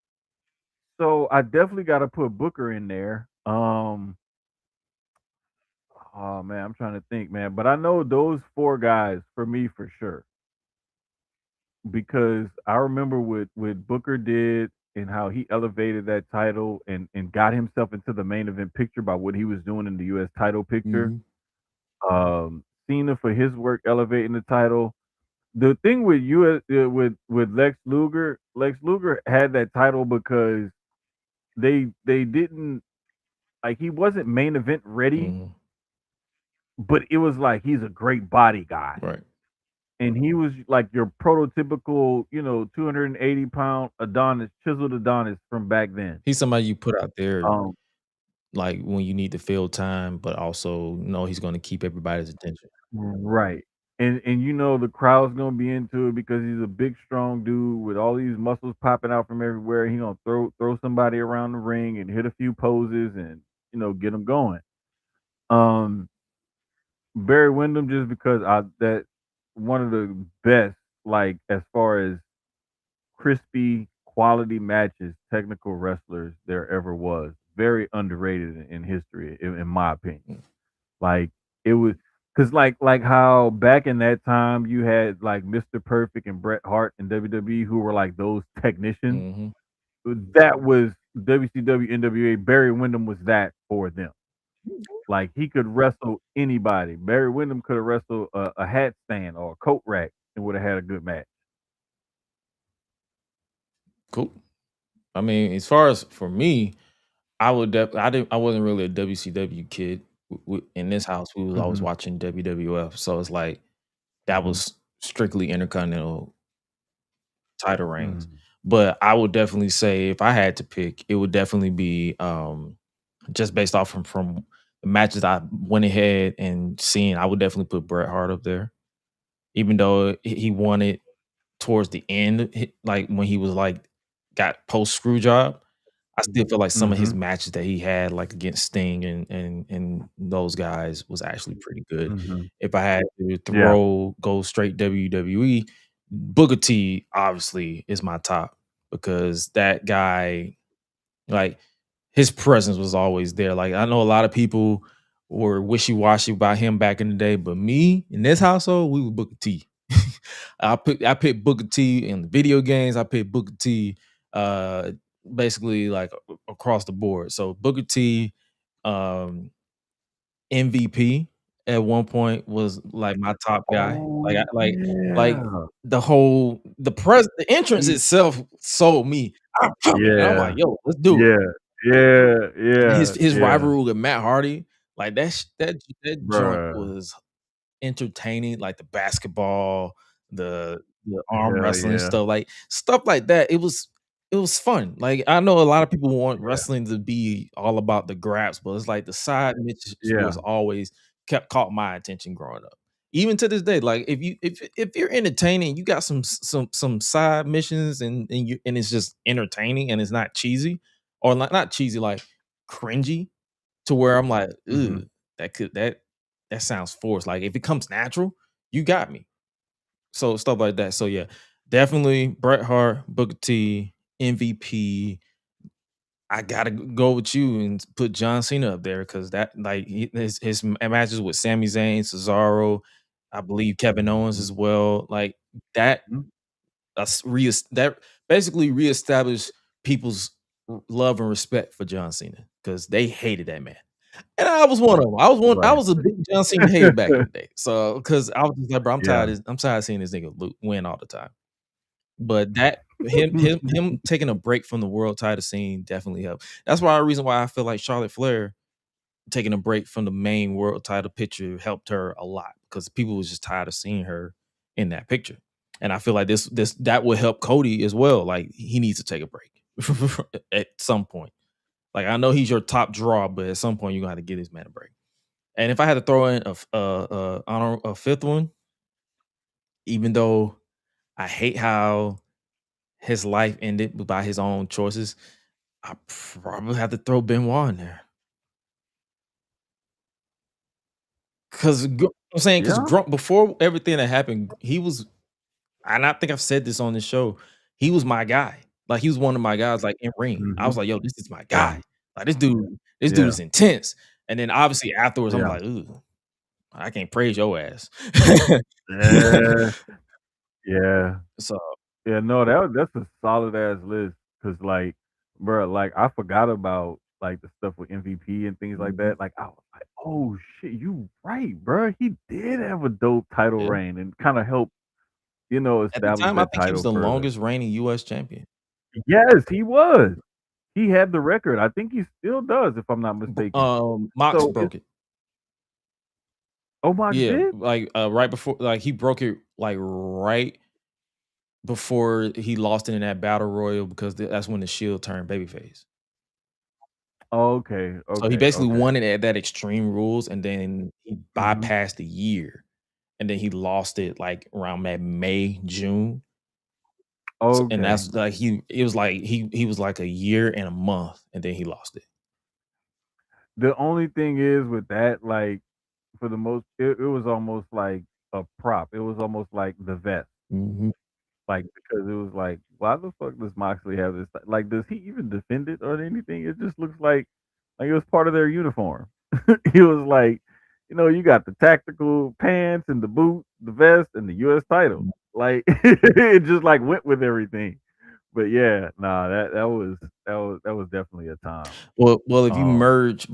So I definitely got to put Booker in there. Oh man, I'm trying to think, man. But I know those 4 guys for me for sure. Because I remember what Booker did and how he elevated that title and got himself into the main event picture by what he was doing in the US title picture. Cena for his work elevating the title. The thing with US with Lex Luger had that title because they didn't like he wasn't main event ready, but it was like he's a great body guy. Right. And he was like your prototypical, 280-pound Adonis, chiseled Adonis from back then. He's somebody you put out there Um, like when you need to fill time, but also know he's going to keep everybody's attention. right. And the crowd's gonna be into it because he's a big, strong dude with all these muscles popping out from everywhere. He gonna throw somebody around the ring and hit a few poses and get them going. Barry Windham just because that one of the best, like as far as crispy quality matches, technical wrestlers there ever was. Very underrated in history, in my opinion. Like it was because like how back in that time you had like Mr. Perfect and Bret Hart in WWE who were like those technicians. That was WCW NWA. Barry Windham was that for them. Like he could wrestle anybody. Barry Windham could have wrestled a hat stand or a coat rack and would have had a good match. Cool. I mean, as far as for me, I wasn't really a WCW kid. In this house, we was always Mhm. watching WWF, so it's like that Mhm. was strictly Intercontinental title reigns. Mhm. But I would definitely say if I had to pick, it would definitely be just based off from the matches I went ahead and seen. I would definitely put Bret Hart up there, even though he won it towards the end, like when he was like got post screw job. I still feel like some of his Mhm. matches that he had, like against Sting and those guys, was actually pretty good. Mhm. If I had to Yeah. go straight WWE, Booker T obviously is my top because that guy, like his presence was always there. Like I know a lot of people were wishy washy about him back in the day, but me in this household, we were Booker T. I picked Booker T in the video games. I picked Booker T basically like across the board. So Booker T, um, MVP at one point was like my top guy. Oh, Like like yeah. the entrance He itself sold me. I'm coming. And I'm Yeah. like, yo, let's do it. Yeah. Yeah. Yeah. His Yeah. rivalry with Matt Hardy, like that joint Bruh. was entertaining, like the basketball, the arm Hell wrestling yeah. stuff, stuff like that. It was fun. Like I know a lot of people want Yeah. wrestling to be all about the grabs, but it's like the side missions Yeah. was always caught my attention growing up. Even to this day, like if you're entertaining, you got some side missions and it's just entertaining and it's not cheesy or not cheesy, like cringy to where I'm like, Mhm. ugh, that sounds forced. Like if it comes natural, you got me. So stuff like that. So yeah, definitely Bret Hart, Booker T, MVP. I gotta go with you and put John Cena up there because that like his matches with Sami Zayn, Cesaro, I believe Kevin Owens as well. Like that, Mhm. that basically reestablished people's love and respect for John Cena because they hated that man. And I was one of them. I Right. was a big John Cena hater back in the day. So, because I was just like, bro, Yeah. I'm tired of seeing this nigga win all the time. But that him taking a break from the world title scene definitely helped. That's why the reason why I feel like Charlotte Flair taking a break from the main world title picture helped her a lot because people was just tired of seeing her in that picture. And I feel like this that will help Cody as well. Like he needs to take a break at some point. Like I know he's your top draw, but at some point you're gonna have to give this man a break. And if I had to throw in a fifth one, even though I hate how his life ended by his own choices, I probably have to throw Benoit in there. Because I'm saying, because Yeah. before everything that happened, he was, and I think I've said this on the show, he was my guy. Like he was one of my guys, like in ring. I was Mhm. like, yo, this is my Yeah. guy. Like this dude Yeah. is intense. And then obviously afterwards, I'm Yeah. like, ooh, I can't praise your ass. Yeah. Yeah. So Yeah, no, that's a solid ass list. Cause like, bro, like I forgot about like the stuff with MVP and things like mhm, that. Like I was like, oh shit, you right, bro. He did have a dope title yeah. reign and kind of help, At the establish time, I that think he was title the further. longest reigning US champion. Yes, he was. He had the record. I think he still does, if I'm not mistaken. Mox So it's broke it. Mox Yeah, did? like, right before like, he broke it, like, right before he lost it in that battle royal because that's when the Shield turned babyface. Okay, So he okay, basically okay. won it at that Extreme Rules, and then he Mhm. bypassed a year, and then he lost it, like, around that May, June. So and Okay. that's like it was like he was like a year and a month, and then he lost it. The only thing is with that, like, for the most it was almost like a prop. It was almost like the vest. Mhm. Like, because it was like, why the fuck does Moxley have this? Like, does he even defend it or anything? It just looks like it was part of their uniform. He was like, you got the tactical pants and the boot, the vest, and the U.S. title. Like, it just like went with everything. But yeah, nah, that was definitely a time. Well, if Um, you merge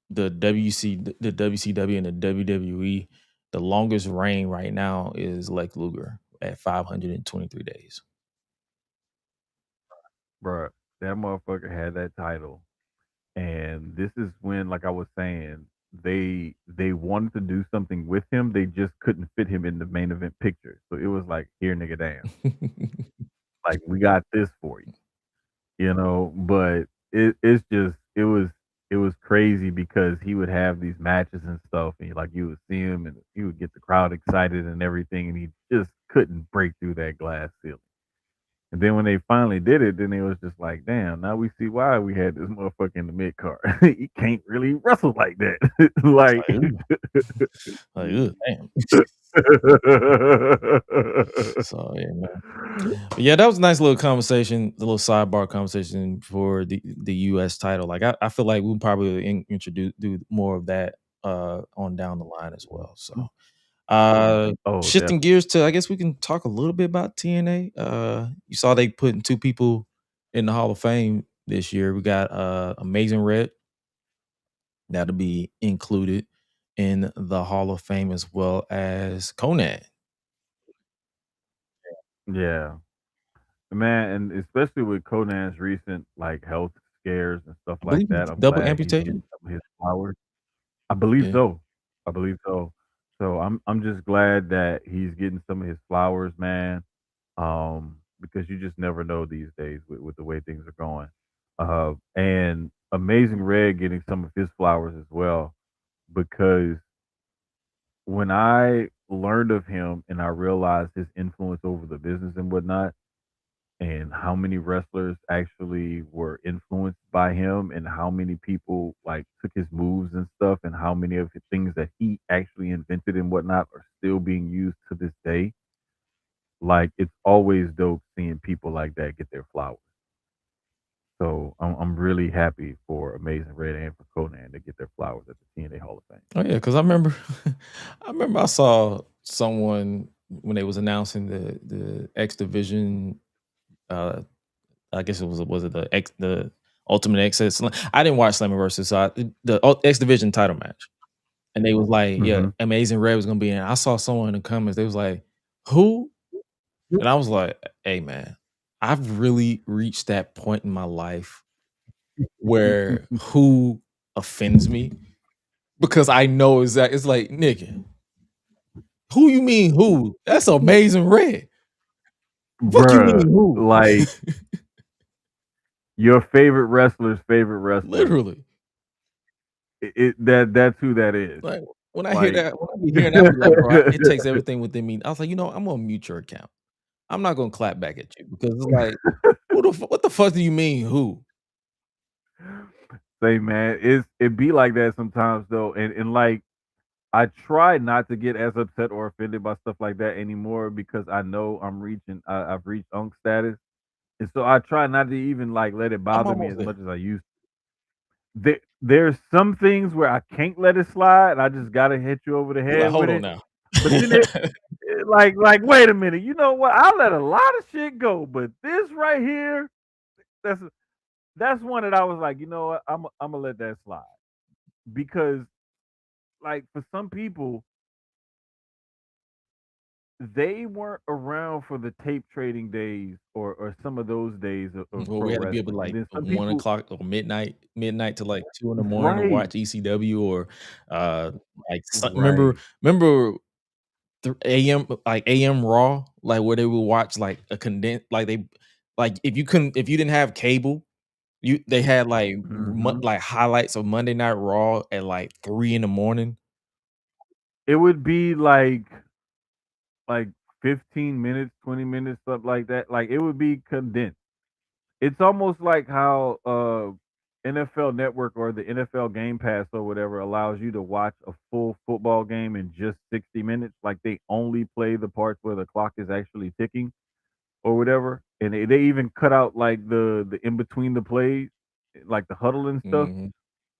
the WCW and the WWE, the longest reign right now is Lex Luger at 523 days. bruh, that motherfucker had that title. And this is when, like I was saying, they wanted to do something with him. They just couldn't fit him in the main event picture. So it was like, here, nigga, damn. Like, we got this for you. But it's just it was crazy because he would have these matches and stuff, and like you would see him and he would get the crowd excited and everything, and he just couldn't break through that glass ceiling. And then when they finally did it, then it was just like, damn, now we see why we had this motherfucker in the mid card. He can't really wrestle like that. It's Like, like, ooh. Like, ooh, damn. So yeah, man. But yeah, that was a nice little conversation, a little sidebar conversation for the US title. Like I feel like we'll probably introduce do more of that on down the line as well. So oh, shifting definitely. gears to I guess we can talk a little bit about TNA. You saw they putting two people in the Hall of Fame this year. We got Amazing Red that'll be included in the Hall of Fame as well as Conan. Yeah. Man, and especially with Conan's recent like health scares and stuff I like believe that, it's I'm double glad he's getting amputation. some of his flowers. I believe Yeah. so. I believe so. So I'm just glad that he's getting some of his flowers, man. Because you just never know these days with the way things are going. And Amazing Red getting some of his flowers as well, because when I learned of him and I realized his influence over the business and whatnot, and how many wrestlers actually were influenced by him, and how many people like took his moves and stuff, and how many of the things that he actually invented and whatnot are still being used to this day. Like, it's always dope seeing people like that get their flowers. So I'm really happy for Amazing Red and for Conan to get their flowers at the TNA Hall of Fame. Oh yeah, because I remember, I saw someone when they was announcing the X Division. Uh, I guess was it the Ultimate X? I didn't watch Slammiversary, so the X Division title match, and they was like, yeah, Hmm. Amazing Red was gonna be in. I saw someone in the comments. They was like, who? And I was like, hey man, I've really reached that point in my life where who offends me because I know exactly. It's like nigga. Who you mean who? That's Amazing Red. Fuck you mean Bruh, who? like your favorite wrestler's favorite wrestler. Literally. That's who that is. Like when I hear Like, that, when I be hearing that, I be like, bro, it takes everything within me. I was like, I'm gonna mute your account. I'm not gonna clap back at you because it's like, what the fuck do you mean who? say, man, it be like that sometimes though, and like I try not to get as upset or offended by stuff like that anymore, because I know I've reached unk status, and so I try not to even like let it I'm bother me almost as there. much as I used. there's some things where I can't let it slide, and I just gotta hit you over the You're like, head hold with on it. now. But then like wait a minute, you know what? I let a lot of shit go, but this right here, that's one that I was like, you know what? I'm gonna let that slide because, like, for some people, they weren't around for the tape trading days or some of those days of Well, pro we had to be up at wrestling, and like then some 1 o'clock or midnight to like 2 in the morning to right, watch ECW or like right. remember AM like AM Raw, like where they would watch like a condensed like if you didn't have cable, they had like Mhm. like highlights of Monday Night Raw at like 3 in the morning. It would be like 15 minutes, 20 minutes, something like that. Like it would be condensed. It's almost like how NFL Network or the NFL Game Pass or whatever allows you to watch a full football game in just 60 minutes. Like they only play the parts where the clock is actually ticking or whatever. And they even cut out like the in between the plays, like the huddle and stuff. Mhm.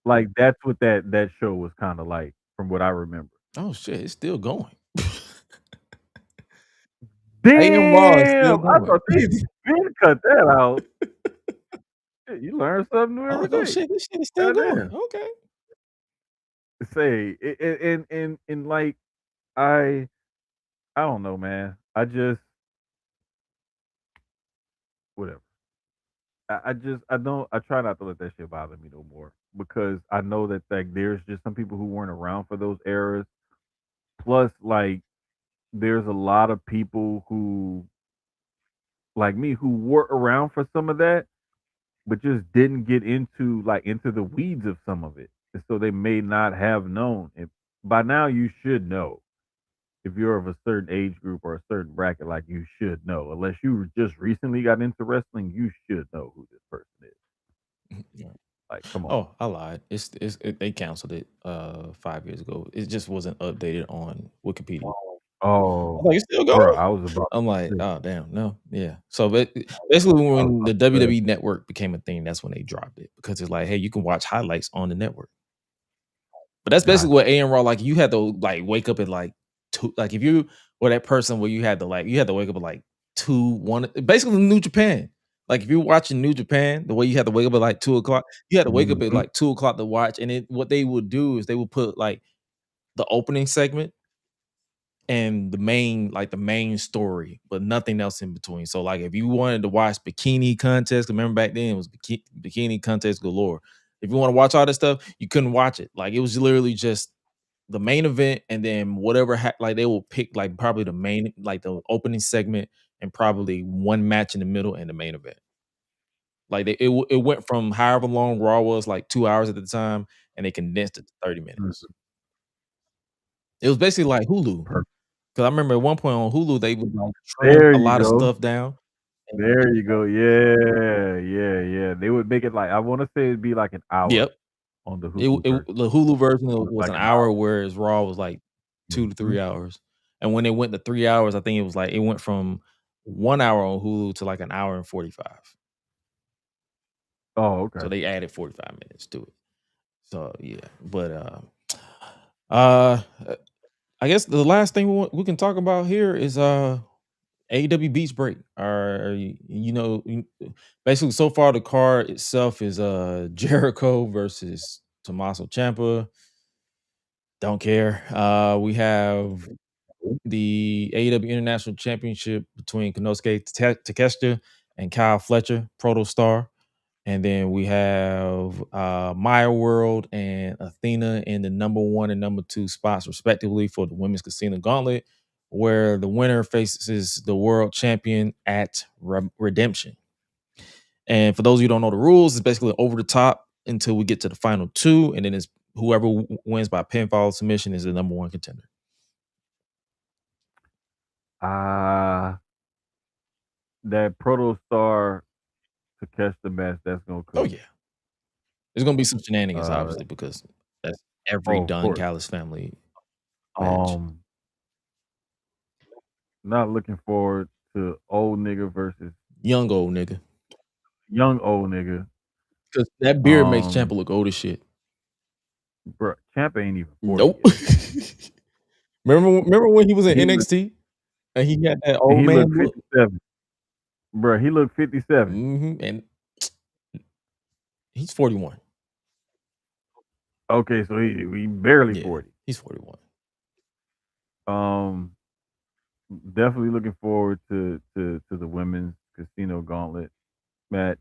Like that's what that show was kind of like from what I remember. Oh shit, it's still going. AM Raw is still Damn, I going. thought they been cut that out. Shit, you learn something new I was every like, oh day. shit, this shit is still going. Goddamn. Okay. Say and like I I don't know, man. I just whatever. I don't I try not to let that shit bother me no more because I know that like there's just some people who weren't around for those eras. Plus, like there's a lot of people who like me who were around for some of that, but just didn't get into the weeds of some of it. And so they may not have known. And by now you should know. If you're of a certain age group or a certain bracket, like you should know. Unless you just recently got into wrestling, you should know who this person is. Yeah. Like, come on. Oh, I lied. They canceled it 5 years ago. It just wasn't updated on Wikipedia. I'm Oh, like, it's still bro, going. I was about I'm like, to say, oh damn, no, yeah. So basically, I was when about the to say, WWE network became a thing, that's when they dropped it because it's like, hey, you can watch highlights on the network. But that's basically what gotcha. AM Raw like. You had to like wake up at like 2. Like if you were that person where you had to wake up at like 2, 1. Basically, New Japan. Like if you're watching New Japan, the way you had to wake up at like 2 o'clock, you had to wake up at Mhm. like 2 o'clock to watch. And what they would do is they would put like the opening segment and the main story, but nothing else in between. So like if you wanted to watch bikini contest, remember back then it was bikini contest galore. If you want to watch all this stuff, you couldn't watch it. Like it was literally just the main event, and then whatever like they will pick like probably the main like the opening segment and probably one match in the middle and the main event. Like it went from however long Raw was, like 2 hours at the time, and they condensed it to 30 minutes. Mhm. It was basically like Hulu. Perfect. Because I remember at one point on Hulu, they would like trim There a you lot of go. stuff down. And There you go. Yeah, yeah, yeah. They would make it like I want to say it'd be like an hour yep. on the Hulu version. The Hulu version was Like an an hour, hour. whereas Raw was like 2 to Mhm. 3 hours. And when they went to 3 hours, I think it was like it went from 1 hour on Hulu to like an hour and 45. Oh, So okay. they added 45 minutes to it. So yeah, but uh I guess the last thing we can talk about here is AEW Beach Break. Basically so far the card itself is Jericho versus Tommaso Ciampa. Don't care. We have the AEW International Championship between Konosuke Takeshita and Kyle Fletcher, Proto Star. And then we have Maya World and Athena in the number 1 and number 2 spots, respectively, for the Women's Casino Gauntlet, where the winner faces the world champion at Redemption. And for those of you who don't know the rules, it's basically over the top until we get to the final 2, and then it's whoever wins by pinfall submission is the number 1 contender. That Proto Star to catch the match, that's gonna Oh cook. yeah, there's gonna be some shenanigans, Uh, obviously, because that's every oh, of Don course. Callis family match. Not looking forward to old nigga versus Young old nigga. young old nigga. Because that beard makes Ciampa look old as shit. Bro, Champ ain't even 40 Nope. yet. remember when he was in He NXT and he had that and old he man looked look? 57. Bro, he looked 57. And he's 41. Okay, so he barely Yeah, 40. he's 41. Definitely looking forward to the women's Casino Gauntlet match.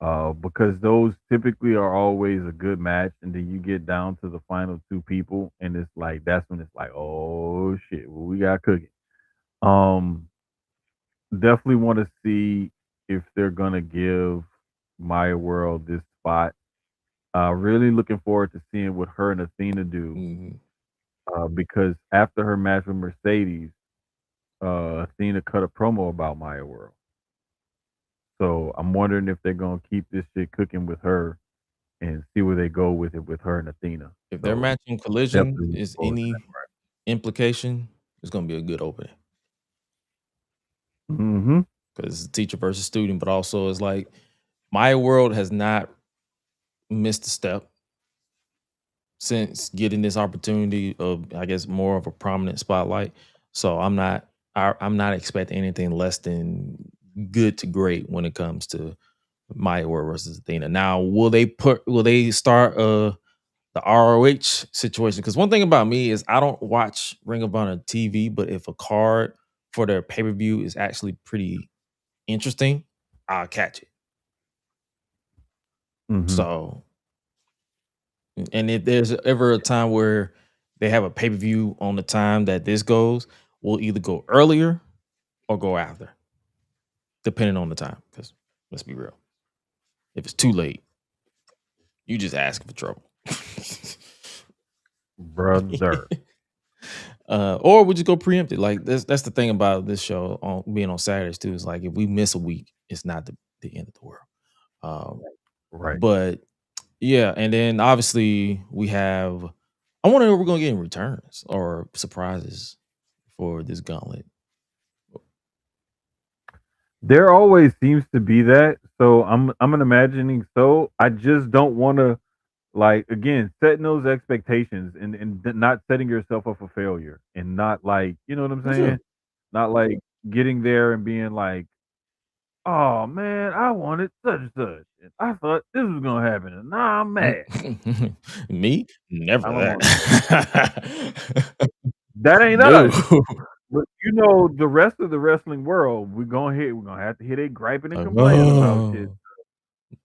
Because those typically are always a good match, and then you get down to the final two people, and it's like that's when it's like, oh shit, well, we got cooking. Definitely want to see if they're gonna give Maya World this spot. Really looking forward to seeing what her and Athena do. Because after her match with Mercedes, Athena cut a promo about Maya World. So I'm wondering if they're gonna keep this shit cooking with her and see where they go with it with her and Athena. If their match in Collision Definitely is any implication, it's gonna be a good opening. Mm-hmm. Because it's teacher versus student, but also it's like Maya World has not missed a step since getting this opportunity of, I guess, more of a prominent spotlight. So I'm not expecting anything less than good to great when it comes to Maya World versus Athena. Now, will they start the ROH situation? Because one thing about me is I don't watch Ring of Honor TV, but if a card for their pay-per-view is actually pretty interesting, I'll catch it. Mm-hmm. So, and if there's ever a time where they have a pay-per-view on the time that this goes, we'll either go earlier or go after, depending on the time. Because let's be real, if it's too late, you just asking for trouble. Brother. Or we just go preempted. Like that's the thing about this show on being on Saturdays too. Is like if we miss a week, it's not the end of the world. Right. But yeah, and then obviously we have. I wonder if we're gonna get any returns or surprises for this gauntlet. There always seems to be that. So I'm imagining so. I just don't want to like again setting those expectations and not setting yourself up for failure and not like you know what I'm For saying. sure. Not like getting there and being like, oh man, I wanted such and such, and I thought this was gonna happen, and now I'm mad. Me? Never I don't want that. that ain't No. us. But you know, the rest of the wrestling world, we're gonna have to hear they griping and complaining about shit.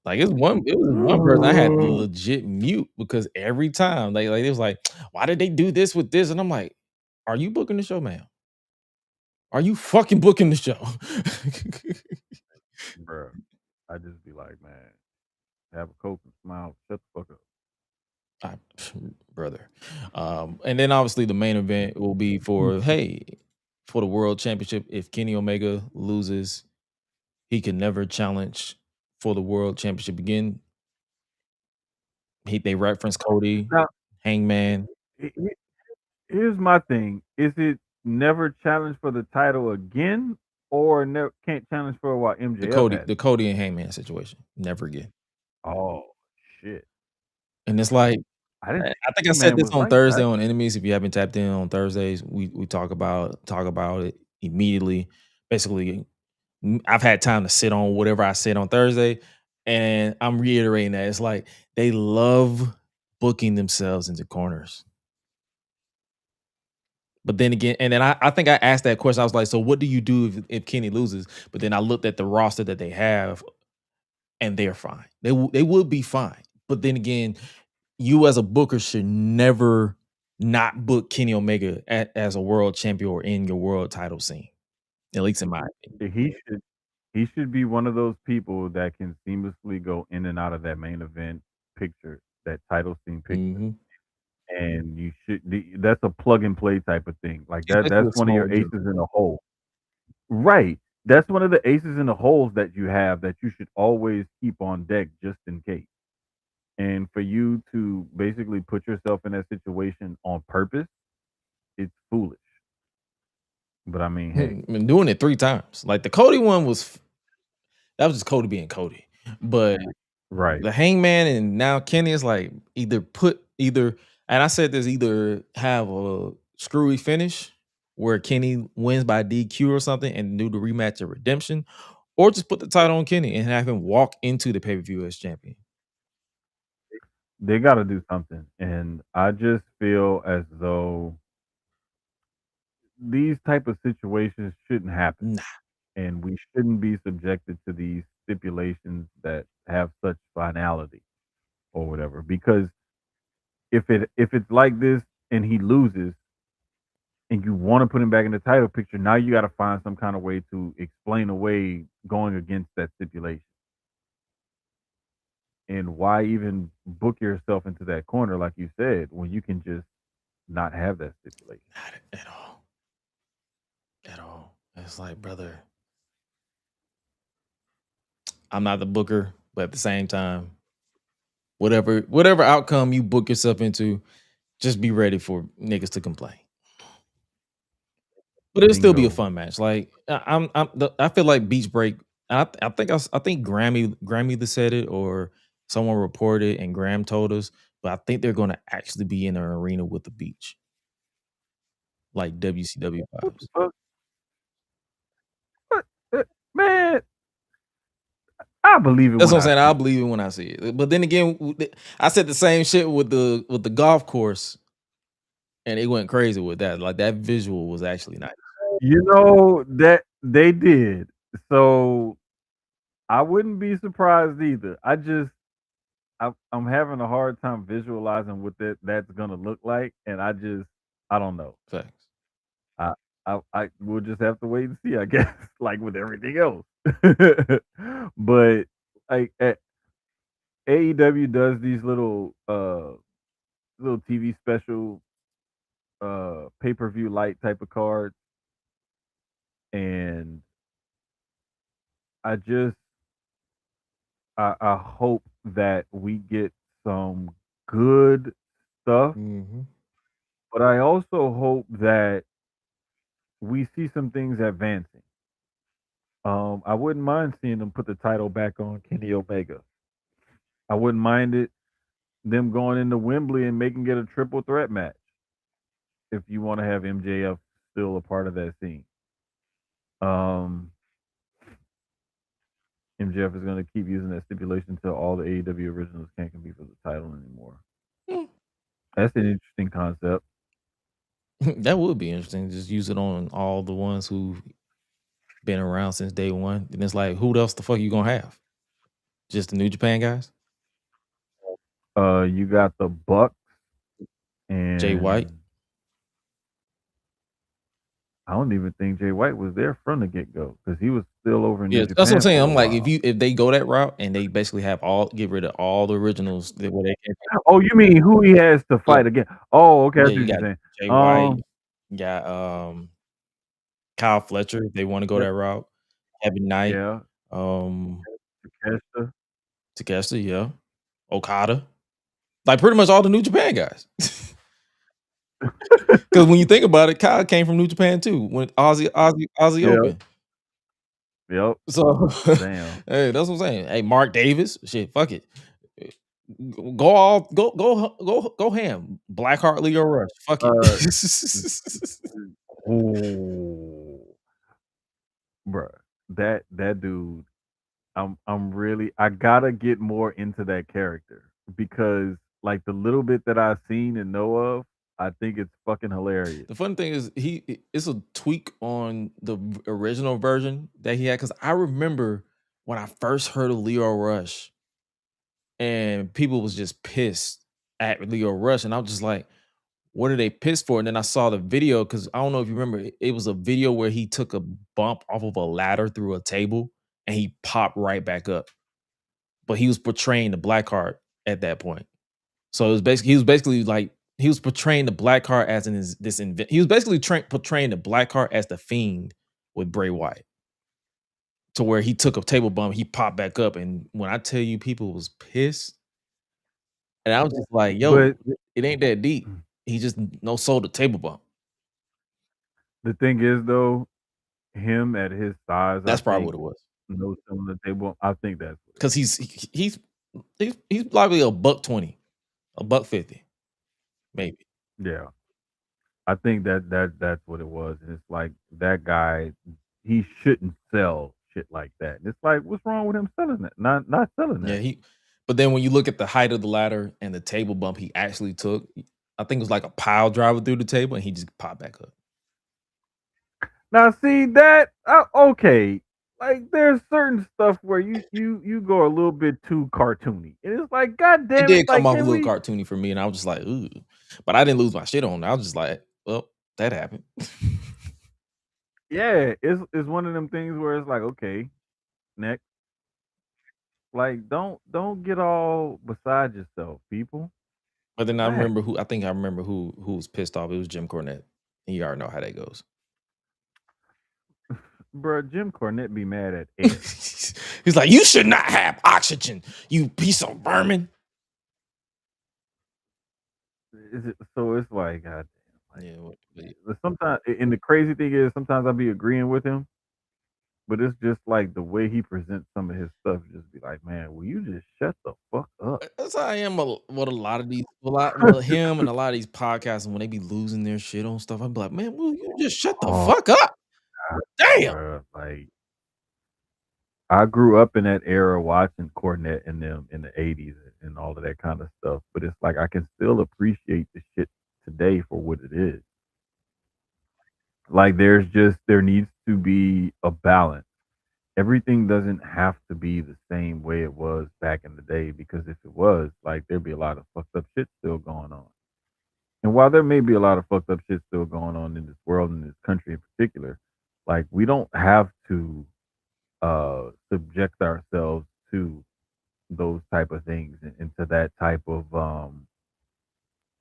Like it was one person I had to legit mute because every time like it was like, why did they do this with this? And I'm like, are you booking the show, ma'am? Are you fucking booking the show? Bro, I just be like, man, have a coke and smile, shut the fuck up. Brother. And then obviously the main event will be for the world championship. If Kenny Omega loses, he can never challenge for the world championship again. They reference Cody, Now, Hangman. here's my thing: is it never challenge for the title again, or never can't challenge for what MJF had? The Cody and Hangman situation. Never again. Oh shit! And it's like I didn't. I think I said Man this was on like Thursday that. on Enemies. If you haven't tapped in on Thursdays, we talk about it immediately. Basically, I've had time to sit on whatever I said on Thursday, and I'm reiterating that it's like they love booking themselves into corners. But then again, and then I think I asked that question. I was like, so what do you do if Kenny loses? But then I looked at the roster that they have, and they're fine. They would be fine. But then again, you as a booker should never not book Kenny Omega as a world champion or in your world title scene. At least in my opinion. He should be one of those people that can seamlessly go in and out of that main event picture, that title scene picture. Mhm. And you should that's a plug and play type of thing. Like Especially that's a one of small your gym. aces in the hole. Right. That's one of the aces in the holes that you have that you should always keep on deck just in case. And for you to basically put yourself in that situation on purpose, it's foolish. But I mean, hey. Been doing it 3 times. Like the Cody one that was just Cody being Cody. But Right. The Hangman and now Kenny is like either, and I said this, either have a screwy finish where Kenny wins by DQ or something and do the rematch of redemption, or just put the title on Kenny and have him walk into the pay-per-view as champion. They got to do something, and I just feel as though these type of situations shouldn't happen, Nah. and we shouldn't be subjected to these stipulations that have such finality or whatever. Because if it's like this and he loses, and you want to put him back in the title picture, now you got to find some kind of way to explain away going against that stipulation. And why even book yourself into that corner, like you said, when you can just not have that stipulation? Not at all. At all. It's like, brother, I'm not the booker, but at the same time, whatever outcome you book yourself into, just be ready for niggas to complain. But it'll still be a Bingo. fun match. Like I feel like Beach Break. I think Grammy said it, or someone reported and Graham told us. But I think they're going to actually be in an arena with the beach, like WCW What vibes. the fuck? Man, I believe it. That's when what I'm saying. I'll see believe it when I see it. But then again, I said the same shit with the golf course, and it went crazy with that. Like that visual was actually nice. it. You know that they did. So I wouldn't be surprised either. I'm having a hard time visualizing what that's gonna look like, and I don't know. Facts. I we'll just have to wait and see, I guess, like with everything else. But like AEW does these little TV special pay-per-view light type of cards, and I just I hope that we get some good stuff, Mm-hmm. but I also hope that we see some things advancing. I wouldn't mind seeing them put the title back on Kenny Omega. I wouldn't mind them going into Wembley and making it a triple threat match. If you want to have MJF still a part of that scene, MJF is going to keep using that stipulation until all the AEW originals can't compete for the title anymore. Mm. That's an interesting concept. That would be interesting. Just use it on all the ones who've been around since day one. And it's like, who else the fuck you gonna have? Just the New Japan guys? You got the Bucks and Jay White? I don't even think Jay White was there from the get go because he was still over in New Yeah, Japan. that's what I'm saying. for a I'm like, while. if they go that route and they basically get rid of all the originals where they came from. Oh, you mean who he has to fight again? Oh, okay, I Yeah, see you what you're got saying. Jay White, you got Kyle Fletcher, if they want to go Yep. that route. Kevin Knight, Yeah, Takeshita. Takeshita, yeah. Okada. Like pretty much all the New Japan guys. Because when you think about it, Kyle came from New Japan too, when Aussie Yep. Open. Yep. So Damn. hey, that's what I'm saying. Hey, Mark Davis, shit, fuck it. Go ham. Blackheart, Leo Rush. Fuck it. Oh, bruh, that dude. I'm really. I gotta get more into that character because, like, the little bit that I've seen and know of, I think it's fucking hilarious. The fun thing is it's a tweak on the original version that he had. Cause I remember when I first heard of Leo Rush and people was just pissed at Leo Rush. And I was just like, what are they pissed for? And then I saw the video because I don't know if you remember, it was a video where he took a bump off of a ladder through a table and he popped right back up. But he was portraying the Blackheart at that point. So it was basically like he was portraying the Blackheart as he was basically portraying the Blackheart as the Fiend with Bray Wyatt. To where he took a table bump, he popped back up, and when I tell you people was pissed, and I was just like, "Yo, But it ain't that deep." He just no sold the table bump. the thing is, though, him at his size, That's I probably think what it was. no selling the table. I think that's what it Because is. he's He's probably $120, $150, maybe. Yeah, I think that's what it was. And it's like that guy, he shouldn't sell shit like that. And it's like, what's wrong with him selling it? Not selling Yeah, that. but then when you look at the height of the ladder and the table bump he actually took, I think it was like a pile driver through the table and he just popped back up. Now, see that? Okay, like there's certain stuff where you go a little bit too cartoony, and it's like, God It damn it! did come Like, off a can little we? cartoony for me, and I was just like, "Ooh," but I didn't lose my shit on it. I was just like, "Well, that happened." Yeah, it's one of them things where it's like, okay, next. Like, don't get all beside yourself, people. But then Relax, I think I remember who was pissed off. It was Jim Cornette. And you already know how that goes. bro. Jim Cornette be mad at air. He's like, "You should not have oxygen, you piece of vermin." So it's like, God damn. Yeah, yeah. Like, sometimes, and the crazy thing is, sometimes I be agreeing with him, but it's just like the way he presents some of his stuff. Just be like, man, will you just shut the fuck up? That's how I am with a lot of these, well, him and a lot of these podcasts, and when they be losing their shit on stuff, I'm like, "Man, will you just shut the Oh, fuck up?" Damn. bro, like I grew up in that era watching Cornette and them in the '80s and all of that kind of stuff. But it's like I can still appreciate the shit today for what it is. Like there needs to be a balance. Everything doesn't have to be the same way it was back in the day, because if it was, like, there'd be a lot of fucked up shit still going on. And while there may be a lot of fucked up shit still going on in this world, in this country in particular, like we don't have to subject ourselves to those type of things and to that type of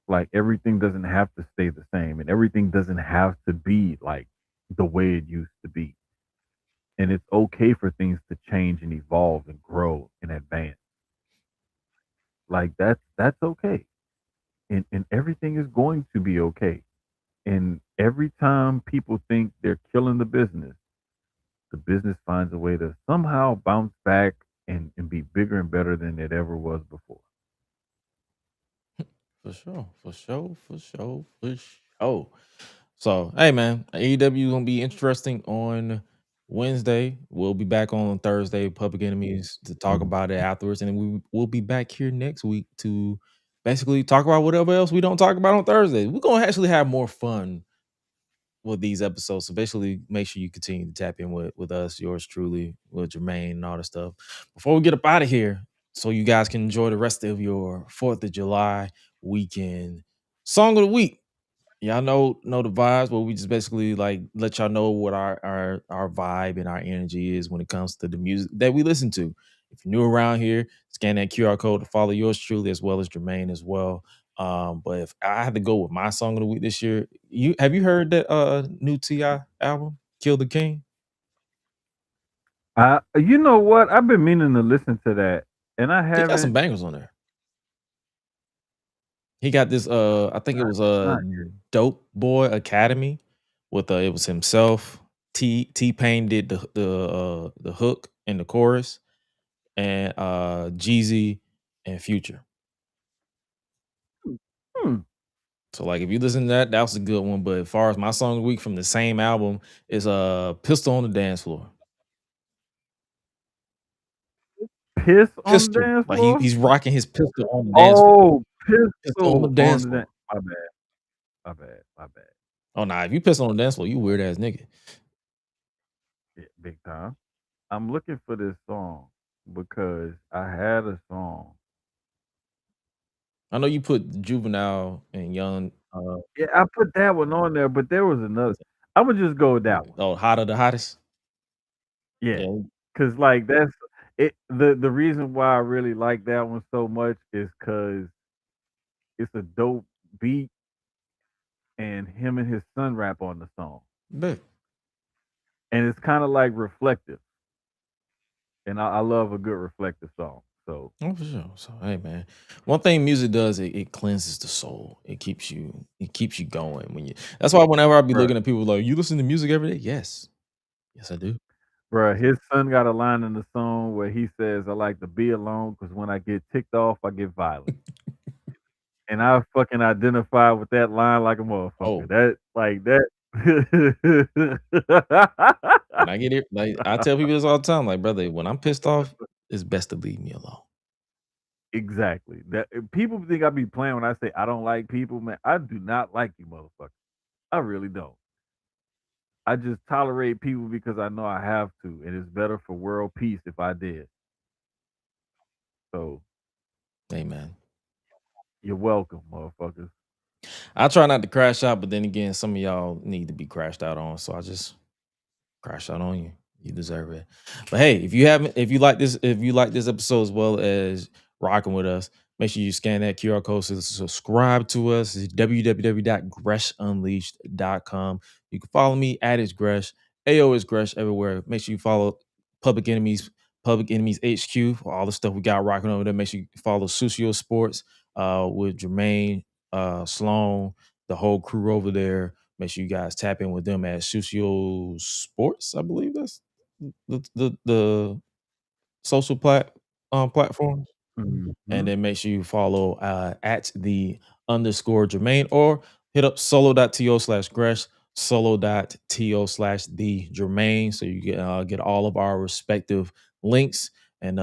like everything doesn't have to stay the same and everything doesn't have to be like the way it used to be. And it's okay for things to change and evolve and grow and advance. Like that's okay. And everything is going to be okay. And every time people think they're killing the business finds a way to somehow bounce back and be bigger and better than it ever was before. For sure, for sure, for sure, for sure. So, hey man, AEW gonna be interesting on Wednesday. We'll be back on Thursday, Public Enemies, to talk about it afterwards, and then we'll be back here next week to basically talk about whatever else we don't talk about on Thursday. We're gonna actually have more fun with these episodes. So basically, make sure you continue to tap in with us, yours truly, with Jermaine and all that stuff. Before we get up out of here, so you guys can enjoy the rest of your 4th of July weekend. Song of the week. Y'all know the vibes, but we just basically like let y'all know what our vibe and our energy is when it comes to the music that we listen to. If you're new around here, scan that QR code to follow yours truly as well as Jermaine as well. But if I had to go with my song of the week this year, you heard that new Ti album, Kill the King? You know what? I've been meaning to listen to that, and I He got some haven't. bangers on there. He got this I think it was Not yet. Dope Boy Academy with it was himself. T-Pain did the hook and the chorus, and Jeezy and Future. Hmm. So like if you listen to that was a good one. But as far as my song of the week from the same album is Pistol on the Dance Floor. Piss on the Pistol. dance Like floor? he's rocking his pistol on the dance floor. Oh, Pistol on the pistol on dance the floor. dance. My bad. My bad. My bad. Oh nah, if you pistol on the dance floor, you weird ass nigga. Yeah, big time. I'm looking for this song because I had a song. I know you put Juvenile and Young Yeah, I put that one on there, but there was another. I would just go with that one. oh, Hotter the Hottest. Yeah, Yeah. because like that's it. The reason why I really like that one so much is because it's a dope beat, and him and his son rap on the song, Bet. and it's kind of like reflective, and I love a good reflective song. So Oh, for sure. So hey man. One thing music does, it cleanses the soul. It keeps you going when you that's why whenever I be Bruh. looking at people like, you listen to music every day? Yes. Yes, I do. Bruh, his son got a line in the song where he says, "I like to be alone because when I get ticked off, I get violent." And I fucking identify with that line like a motherfucker. Oh. That like that. When I get it, like I tell people this all the time, like, brother, when I'm pissed off, it's best to leave me alone. Exactly. That people think I be playing when I say I don't like people, man. I do not like you, motherfucker. I really don't. I just tolerate people because I know I have to, and it's better for world peace if I did. So, Amen. You're welcome, motherfuckers. I try not to crash out, but then again, some of y'all need to be crashed out on, so I just crash out on you. You deserve it. But hey, if you like this episode as well as rocking with us, make sure you scan that QR code to subscribe to us. It's www.GreshUnleashed.com. You can follow me at It's Gresh. AO is Gresh everywhere. Make sure you follow Public Enemies HQ for all the stuff we got rocking over there. Make sure you follow Susio Sports with Jermaine, Sloan, the whole crew over there. Make sure you guys tap in with them at Susio Sports. I believe that's the social platform. Mhm. And then make sure you follow at the _Jermaine or hit up solo.to/Gresh, solo.to/the Jermaine. So you get all of our respective links. And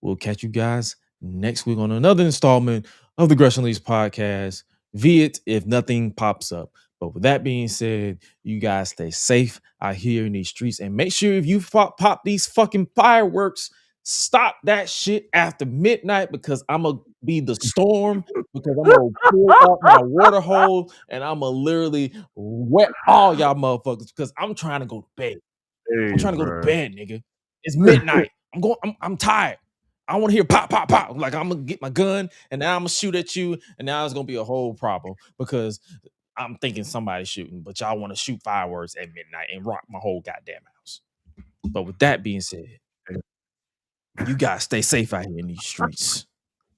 we'll catch you guys next week on another installment of the Gresh Unleashed podcast. Via it if nothing pops up. But with that being said, you guys stay safe out here in these streets. And make sure if you pop these fucking fireworks, stop that shit after midnight, because I'm going to be the storm, because I'm going to pull out my water hose and I'm going to literally wet all y'all motherfuckers because I'm trying to go to bed. Hey, I'm trying to go to bruh. bed, nigga. It's midnight. I'm tired. I want to hear pop, pop, pop. Like, I'm going to get my gun and now I'm going to shoot at you. And now it's going to be a whole problem because I'm thinking somebody's shooting, but y'all want to shoot fireworks at midnight and rock my whole goddamn house. But with that being said, you guys stay safe out here in these streets.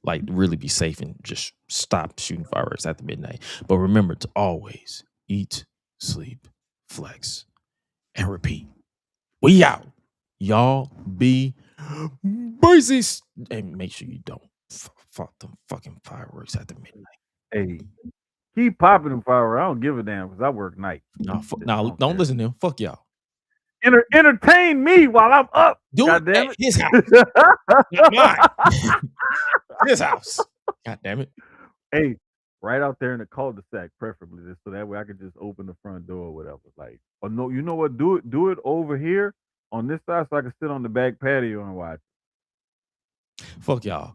Like, really be safe and just stop shooting fireworks after midnight. But remember to always eat, sleep, flex, and repeat. We out. Y'all be busy. And make sure you don't fuck them fucking fireworks after midnight. Hey, keep popping them fireworks. I don't give a damn because I work night. No, don't listen to him. Fuck y'all. Entertain me while I'm up. Do God it damn at it. his house. Not mine. His house. God damn it. Hey, right out there in the cul-de-sac, preferably, just so that way I could just open the front door or whatever. Like, or no, you know what? Do it over here on this side so I can sit on the back patio and watch. Fuck y'all.